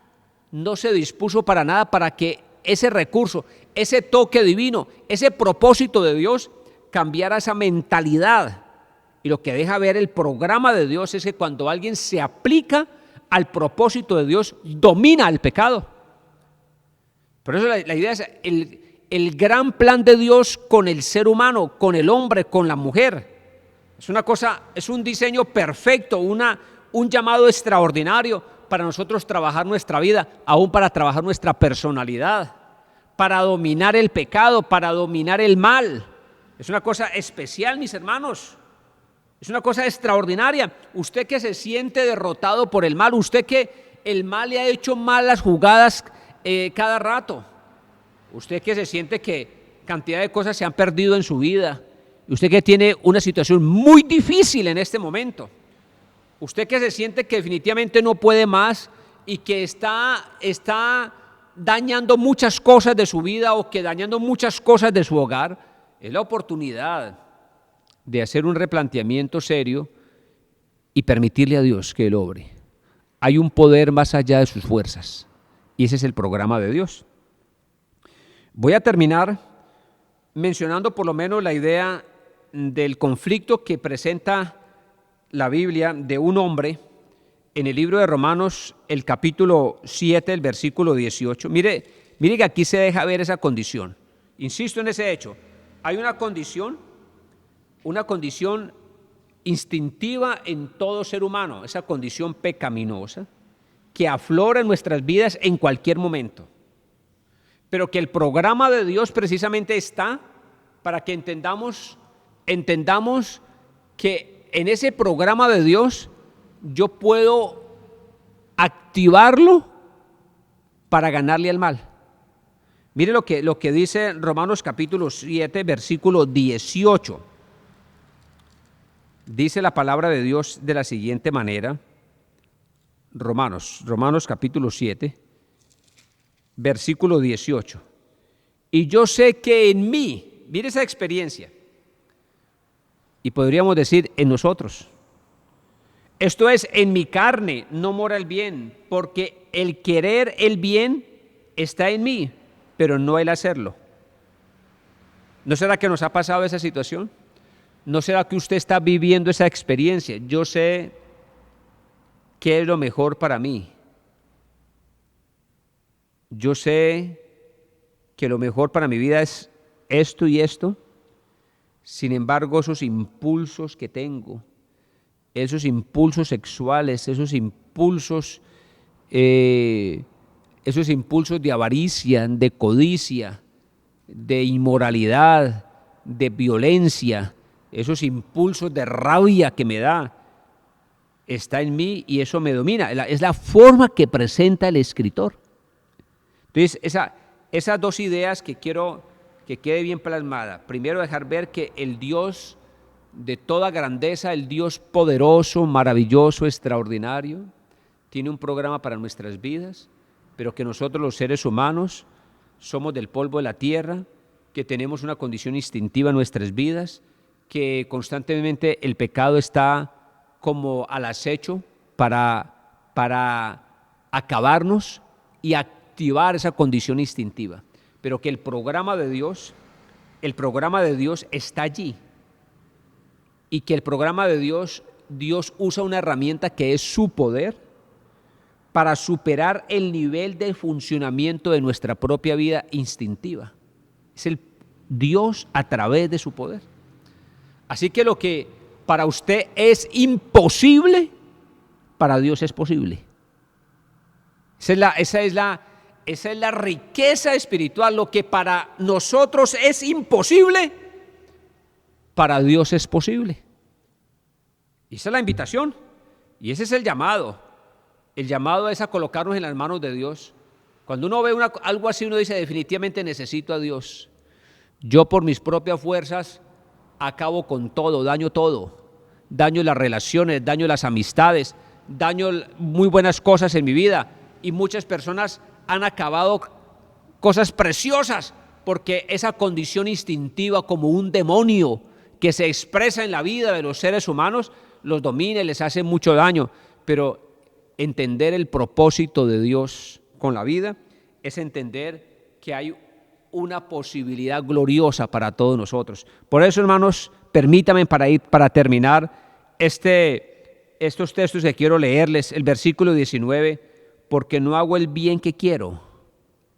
no se dispuso para nada para que ese recurso, ese toque divino, ese propósito de Dios cambiara esa mentalidad. Y lo que deja ver el programa de Dios es que cuando alguien se aplica al propósito de Dios, domina el pecado. Por eso la idea es el gran plan de Dios con el ser humano, con el hombre, con la mujer. Es una cosa, es un diseño perfecto, un llamado extraordinario para nosotros trabajar nuestra vida, aún para trabajar nuestra personalidad, para dominar el pecado, para dominar el mal. Es una cosa especial, mis hermanos. Es una cosa extraordinaria. Usted que se siente derrotado por el mal, usted que el mal le ha hecho malas jugadas cada rato, usted que se siente que cantidad de cosas se han perdido en su vida, usted que tiene una situación muy difícil en este momento, usted que se siente que definitivamente no puede más y que está dañando muchas cosas de su vida o que dañando muchas cosas de su hogar, es la oportunidad de hacer un replanteamiento serio y permitirle a Dios que Él obre. Hay un poder más allá de sus fuerzas y ese es el programa de Dios. Voy a terminar mencionando por lo menos la idea del conflicto que presenta la Biblia de un hombre en el libro de Romanos, el capítulo 7, el versículo 18. Mire que aquí se deja ver esa condición. Insisto en ese hecho. Hay una condición instintiva en todo ser humano, esa condición pecaminosa que aflora en nuestras vidas en cualquier momento. Pero que el programa de Dios precisamente está para que entendamos que en ese programa de Dios yo puedo activarlo para ganarle al mal. Mire lo que dice Romanos capítulo 7, versículo 18. Dice la palabra de Dios de la siguiente manera. Romanos capítulo 7. Versículo 18. Y yo sé que en mí, mire esa experiencia, y podríamos decir en nosotros, esto es, en mi carne no mora el bien, porque el querer el bien está en mí, pero no el hacerlo. ¿No será que nos ha pasado esa situación? ¿No será que usted está viviendo esa experiencia? Yo sé qué es lo mejor para mí. Yo sé que lo mejor para mi vida es esto y esto. Sin embargo, esos impulsos que tengo, esos impulsos sexuales, esos impulsos esos impulsos de avaricia, de codicia, de inmoralidad, de violencia, esos impulsos de rabia que me da, está en mí y eso me domina. Es la forma que presenta el escritor. Entonces, esas dos ideas que quiero que quede bien plasmada. Primero, dejar ver que el Dios de toda grandeza, el Dios poderoso, maravilloso, extraordinario, tiene un programa para nuestras vidas, pero que nosotros los seres humanos somos del polvo de la tierra, que tenemos una condición instintiva en nuestras vidas, que constantemente el pecado está como al acecho para acabarnos y activar esa condición instintiva, pero que el programa de Dios está allí, y que el programa de Dios usa una herramienta que es su poder para superar el nivel de funcionamiento de nuestra propia vida instintiva. Es el Dios a través de su poder. Así que lo que para usted es imposible, para Dios es posible. Esa es la riqueza espiritual. Lo que para nosotros es imposible, para Dios es posible. Y esa es la invitación. Y ese es el llamado. El llamado es a colocarnos en las manos de Dios. Cuando uno ve algo así, uno dice, definitivamente necesito a Dios. Yo por mis propias fuerzas acabo con todo, daño las relaciones, daño las amistades, daño muy buenas cosas en mi vida, y muchas personas han acabado cosas preciosas porque esa condición instintiva, como un demonio que se expresa en la vida de los seres humanos, los domina y les hace mucho daño. Pero entender el propósito de Dios con la vida es entender que hay una posibilidad gloriosa para todos nosotros. Por eso, hermanos, permítanme para terminar estos textos que quiero leerles, el versículo 19, porque no hago el bien que quiero.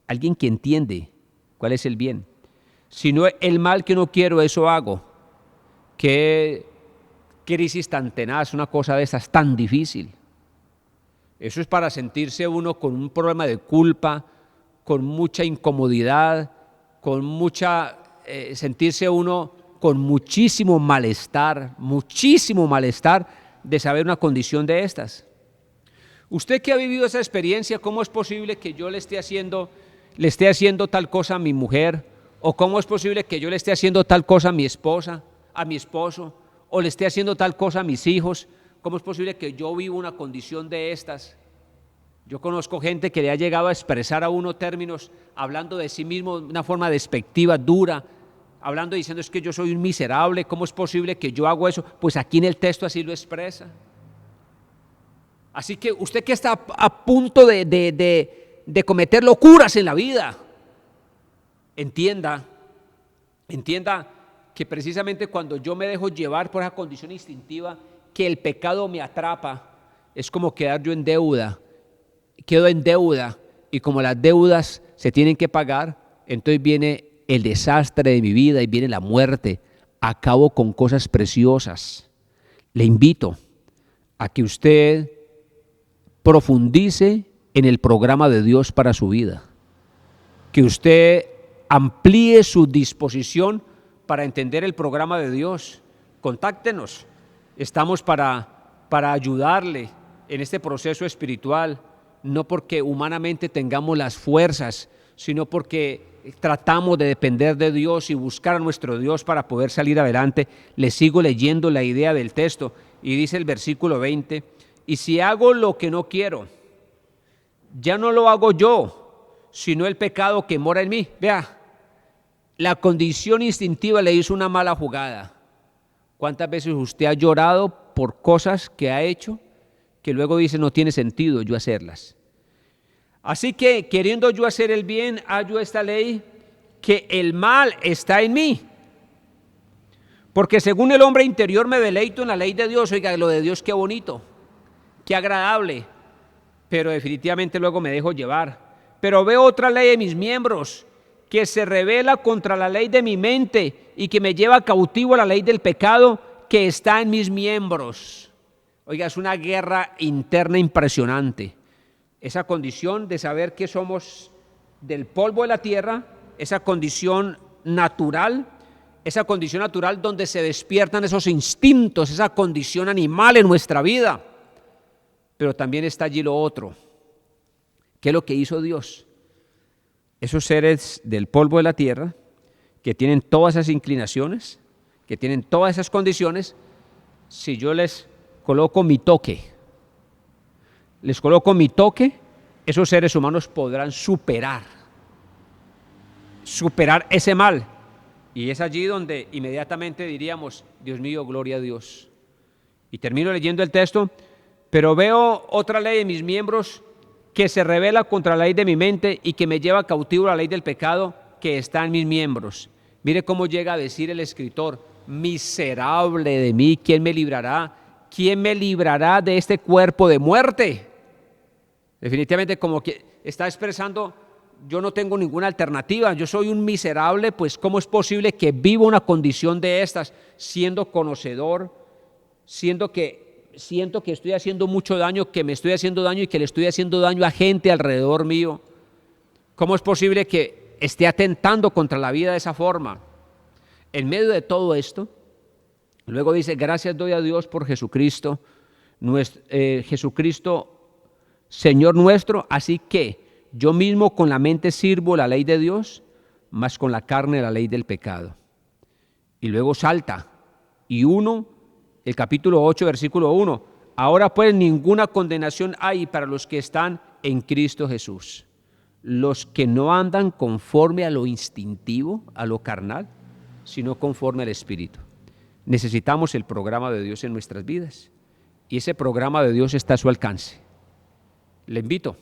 Alguien que entiende cuál es el bien, sino el mal que no quiero, eso hago. Qué crisis tan tenaz, una cosa de esas tan difícil. Eso es para sentirse uno con un problema de culpa, con mucha incomodidad, con sentirse uno con muchísimo malestar de saber una condición de estas. Usted que ha vivido esa experiencia, ¿cómo es posible que yo le esté haciendo tal cosa a mi mujer? ¿O cómo es posible que yo le esté haciendo tal cosa a mi esposa, a mi esposo? ¿O le esté haciendo tal cosa a mis hijos? ¿Cómo es posible que yo viva una condición de estas? Yo conozco gente que le ha llegado a expresar a uno términos hablando de sí mismo de una forma despectiva, dura, hablando diciendo es que yo soy un miserable, ¿cómo es posible que yo hago eso? Pues aquí en el texto así lo expresa. Así que usted que está a punto de cometer locuras en la vida, entienda que precisamente cuando yo me dejo llevar por esa condición instintiva, que el pecado me atrapa, es como quedar yo en deuda. Quedo en deuda, y como las deudas se tienen que pagar, entonces viene el desastre de mi vida y viene la muerte. Acabo con cosas preciosas. Le invito a que usted profundice en el programa de Dios para su vida, que usted amplíe su disposición para entender el programa de Dios. Contáctenos, estamos para ayudarle en este proceso espiritual, no porque humanamente tengamos las fuerzas, sino porque tratamos de depender de Dios y buscar a nuestro Dios para poder salir adelante. Le sigo leyendo la idea del texto y dice el versículo 20, y si hago lo que no quiero, ya no lo hago yo, sino el pecado que mora en mí. Vea, la condición instintiva le hizo una mala jugada. ¿Cuántas veces usted ha llorado por cosas que ha hecho que luego dice no tiene sentido yo hacerlas? Así que queriendo yo hacer el bien, hallo esta ley, que el mal está en mí. Porque según el hombre interior me deleito en la ley de Dios. Oiga, lo de Dios qué bonito, qué agradable, pero definitivamente luego me dejo llevar. Pero veo otra ley de mis miembros, que se rebela contra la ley de mi mente y que me lleva cautivo a la ley del pecado que está en mis miembros. Oiga, es una guerra interna impresionante. esa condición de saber que somos del polvo de la tierra, esa condición natural donde se despiertan esos instintos, esa condición animal en nuestra vida. Pero también está allí lo otro. ¿Qué es lo que hizo Dios? Esos seres del polvo de la tierra, que tienen todas esas inclinaciones, que tienen todas esas condiciones, si yo les coloco mi toque, esos seres humanos podrán superar ese mal. Y es allí donde inmediatamente diríamos: Dios mío, gloria a Dios. Y termino leyendo el texto: pero veo otra ley en mis miembros que se rebela contra la ley de mi mente y que me lleva cautivo a la ley del pecado que está en mis miembros. Mire cómo llega a decir el escritor: miserable de mí, ¿quién me librará? ¿Quién me librará de este cuerpo de muerte? Definitivamente, como que está expresando: yo no tengo ninguna alternativa, yo soy un miserable, pues ¿cómo es posible que viva una condición de estas, siendo conocedor, siento que estoy haciendo mucho daño, que me estoy haciendo daño y que le estoy haciendo daño a gente alrededor mío? ¿Cómo es posible que esté atentando contra la vida de esa forma? En medio de todo esto, luego dice: gracias doy a Dios por Jesucristo, Jesucristo Señor nuestro, así que yo mismo con la mente sirvo la ley de Dios, mas con la carne la ley del pecado. Y luego salta, el capítulo 8, versículo 1, ahora pues ninguna condenación hay para los que están en Cristo Jesús, los que no andan conforme a lo instintivo, a lo carnal, sino conforme al Espíritu. Necesitamos el programa de Dios en nuestras vidas, y ese programa de Dios está a su alcance. Le invito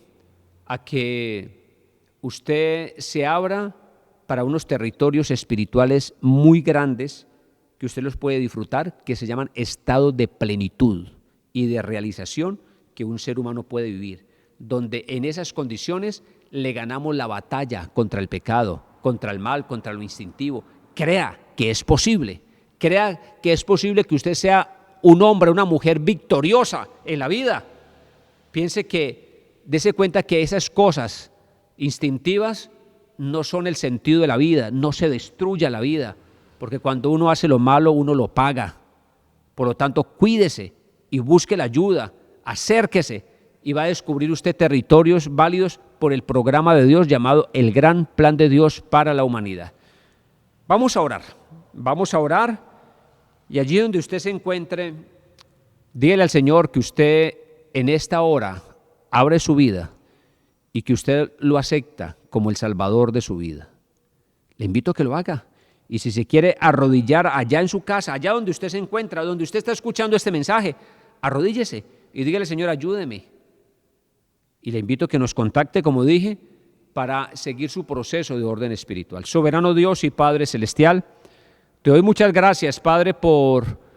a que usted se abra para unos territorios espirituales muy grandes que usted los puede disfrutar, que se llaman estados de plenitud y de realización que un ser humano puede vivir, donde en esas condiciones le ganamos la batalla contra el pecado, contra el mal, contra lo instintivo. Crea que es posible que usted sea un hombre, una mujer victoriosa en la vida. Dese cuenta que esas cosas instintivas no son el sentido de la vida, no se destruya la vida, porque cuando uno hace lo malo, uno lo paga. Por lo tanto, cuídese y busque la ayuda, acérquese y va a descubrir usted territorios válidos por el programa de Dios llamado el Gran Plan de Dios para la humanidad. Vamos a orar y allí donde usted se encuentre, dígale al Señor que usted en esta hora abre su vida y que usted lo acepta como el Salvador de su vida. Le invito a que lo haga. Y si se quiere arrodillar allá en su casa, allá donde usted se encuentra, donde usted está escuchando este mensaje, arrodíllese y dígale: Señor, ayúdeme. Y le invito a que nos contacte, como dije, para seguir su proceso de orden espiritual. Soberano Dios y Padre Celestial, te doy muchas gracias, Padre, por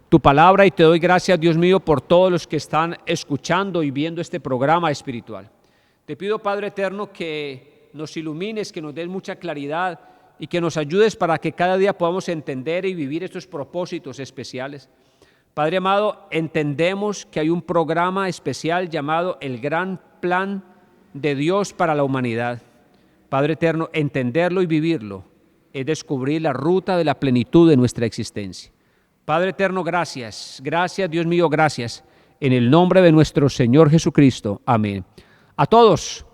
tu palabra, y te doy gracias, Dios mío, por todos los que están escuchando y viendo este programa espiritual. Te pido, Padre eterno, que nos ilumines, que nos des mucha claridad y que nos ayudes para que cada día podamos entender y vivir estos propósitos especiales. Padre amado, entendemos que hay un programa especial llamado el Gran Plan de Dios para la humanidad. Padre eterno, entenderlo y vivirlo es descubrir la ruta de la plenitud de nuestra existencia. Padre eterno, gracias, Dios mío, gracias, en el nombre de nuestro Señor Jesucristo. Amén. A todos,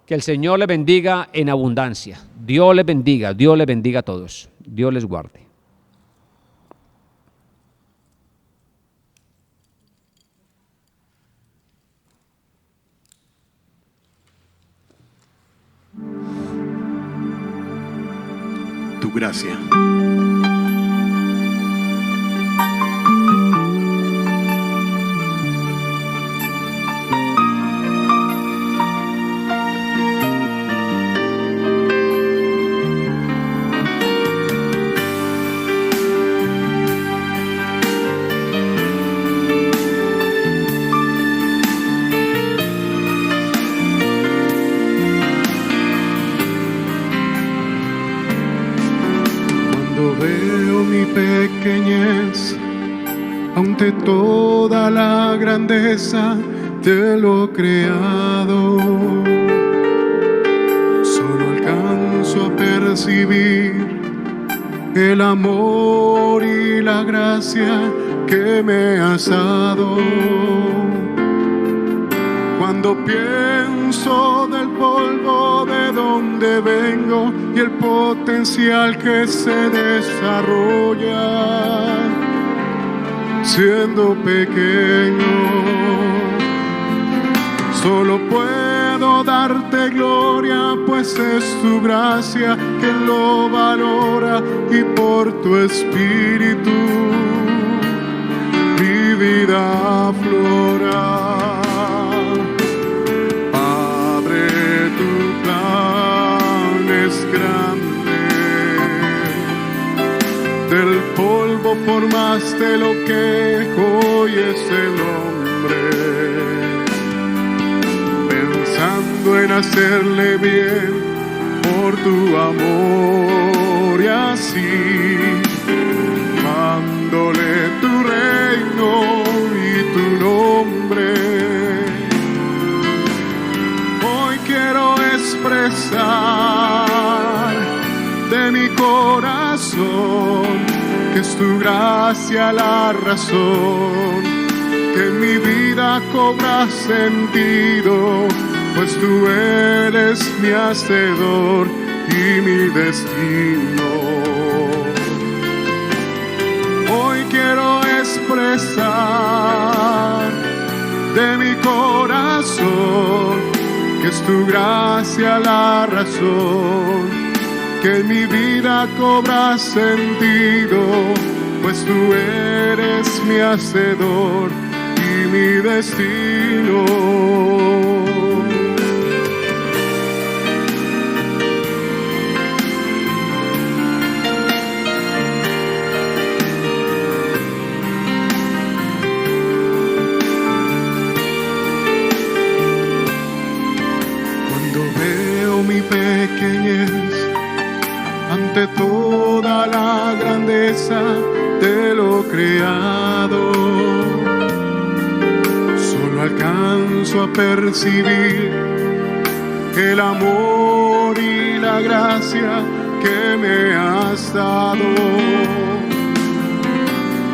que el Señor les bendiga en abundancia. Dios les bendiga a todos. Dios les guarde. Tu gracia. Pequeñez, ante toda la grandeza de lo creado, percibir el amor y la gracia que me has dado. Cuando pienso del polvo de donde vengo y el potencial que se desarrolla siendo pequeño, solo puedo darte gloria, pues es tu gracia quien lo valora, y por tu espíritu mi vida aflora. Padre, tu plan es grande, del polvo formaste lo que hoy es el hombre, en hacerle bien por tu amor, y así dándole tu reino y tu nombre. Hoy quiero expresar de mi corazón que es tu gracia la razón, que mi vida cobra sentido, pues tú eres mi hacedor y mi destino. Hoy quiero expresar de mi corazón que es tu gracia la razón, que mi vida cobra sentido, pues tú eres mi hacedor y mi destino. Ante toda la grandeza de lo creado, solo alcanzo a percibir el amor y la gracia que me has dado.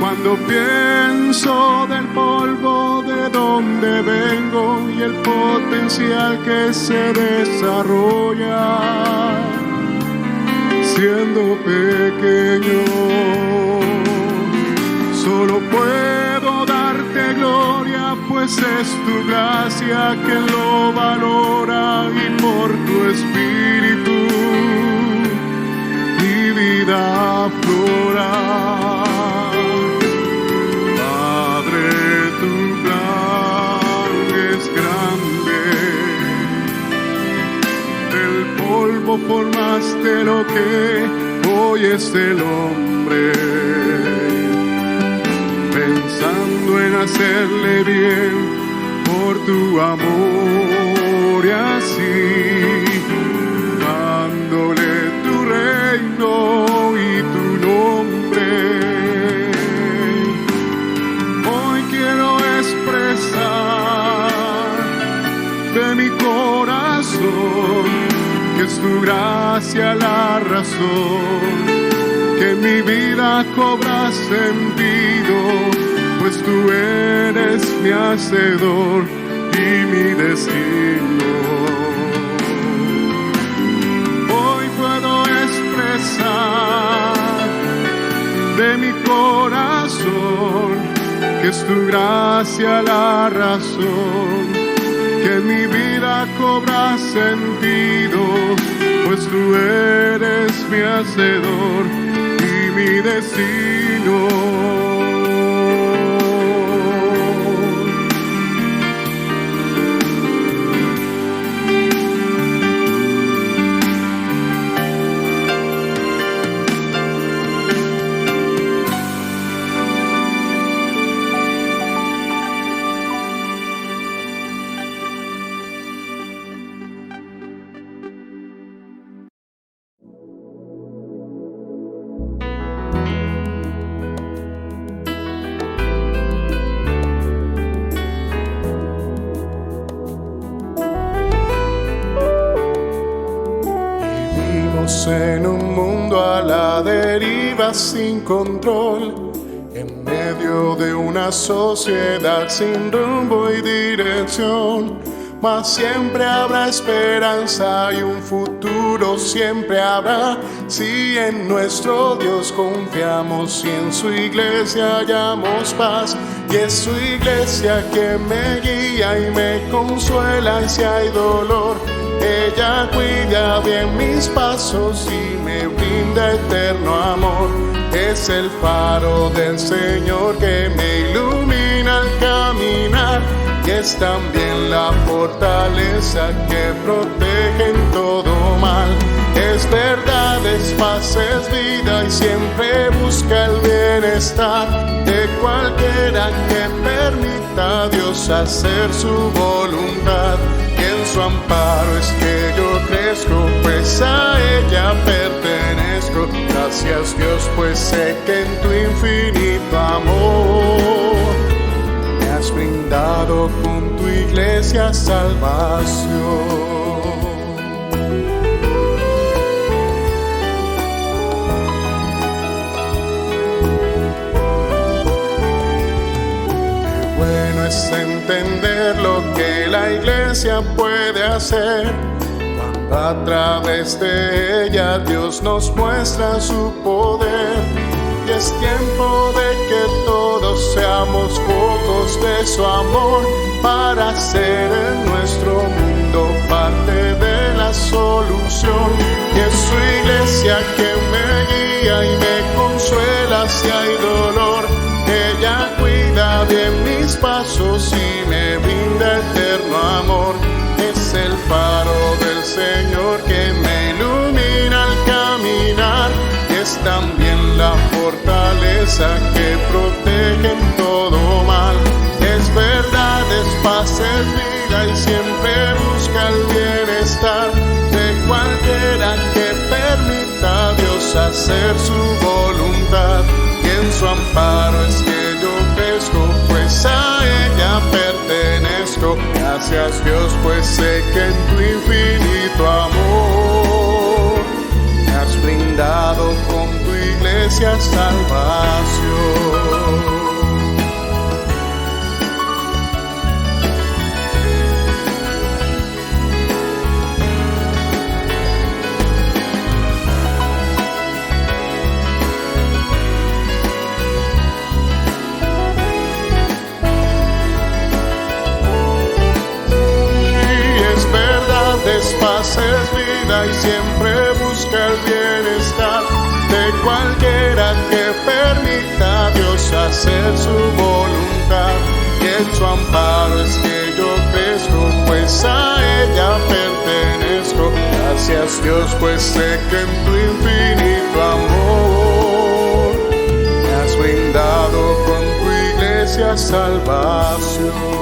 Cuando pienso del polvo de donde vengo y el potencial que se desarrolla siendo pequeño, solo puedo darte gloria, pues es tu gracia quien lo valora, y por tu espíritu mi vida aflora. Padre, tu plan es grande, del polvo formaste lo que hoy es el hombre, pensando en hacerle bien por tu amor, y así dándole tu reino y tu nombre. Hoy quiero expresar de mi corazón que es tu gracia la razón, que mi vida cobra sentido, pues tú eres mi hacedor y mi destino. Hoy puedo expresar de mi corazón que es tu gracia la razón, que mi vida cobra sentido, pues tú eres mi hacedor y mi destino. Vivimos en un mundo a la deriva sin control, en medio de una sociedad sin rumbo y dirección. Mas siempre habrá esperanza y un futuro siempre habrá, si en nuestro Dios confiamos y en su iglesia hallamos paz. Y es su iglesia que me guía y me consuela, y si hay dolor, ella cuida bien mis pasos y me brinda eterno amor. Es el faro del Señor que me ilumina al caminar, y es también la fortaleza que protege en todo mal. Es verdad, es paz, es vida, y siempre busca el bienestar de cualquiera que permita a Dios hacer su voluntad. Y en su amparo es que yo crezco, pues a ella pertenezco. Gracias Dios, pues sé que en tu infinito amor me has brindado con tu iglesia salvación. Bueno es entender lo que la iglesia puede hacer, cuando a través de ella Dios nos muestra su poder. Y es tiempo de que todos seamos focos de su amor, para hacer en nuestro mundo parte de la solución. Y es su iglesia que me guía y me consuela si hay dolor. Ella cuida bien mis pasos y me brinda eterno amor. Es el faro del Señor que me ilumina al caminar, y es también la fortaleza que protege en todo mal. Es verdad, es paz, es vida, y siempre busca el bienestar de cualquiera que permita a Dios hacer su voluntad. Y en su amparo es que yo crezco, pues a ella pertenezco. Gracias Dios, pues sé que en tu infinito amor me has brindado con tu iglesia salvación. Es paz, es vida, y siempre busca el bienestar de cualquiera que permita a Dios hacer su voluntad. Y en su amparo es que yo crezco, pues a ella pertenezco. Gracias Dios, pues sé que en tu infinito amor me has brindado con tu iglesia salvación.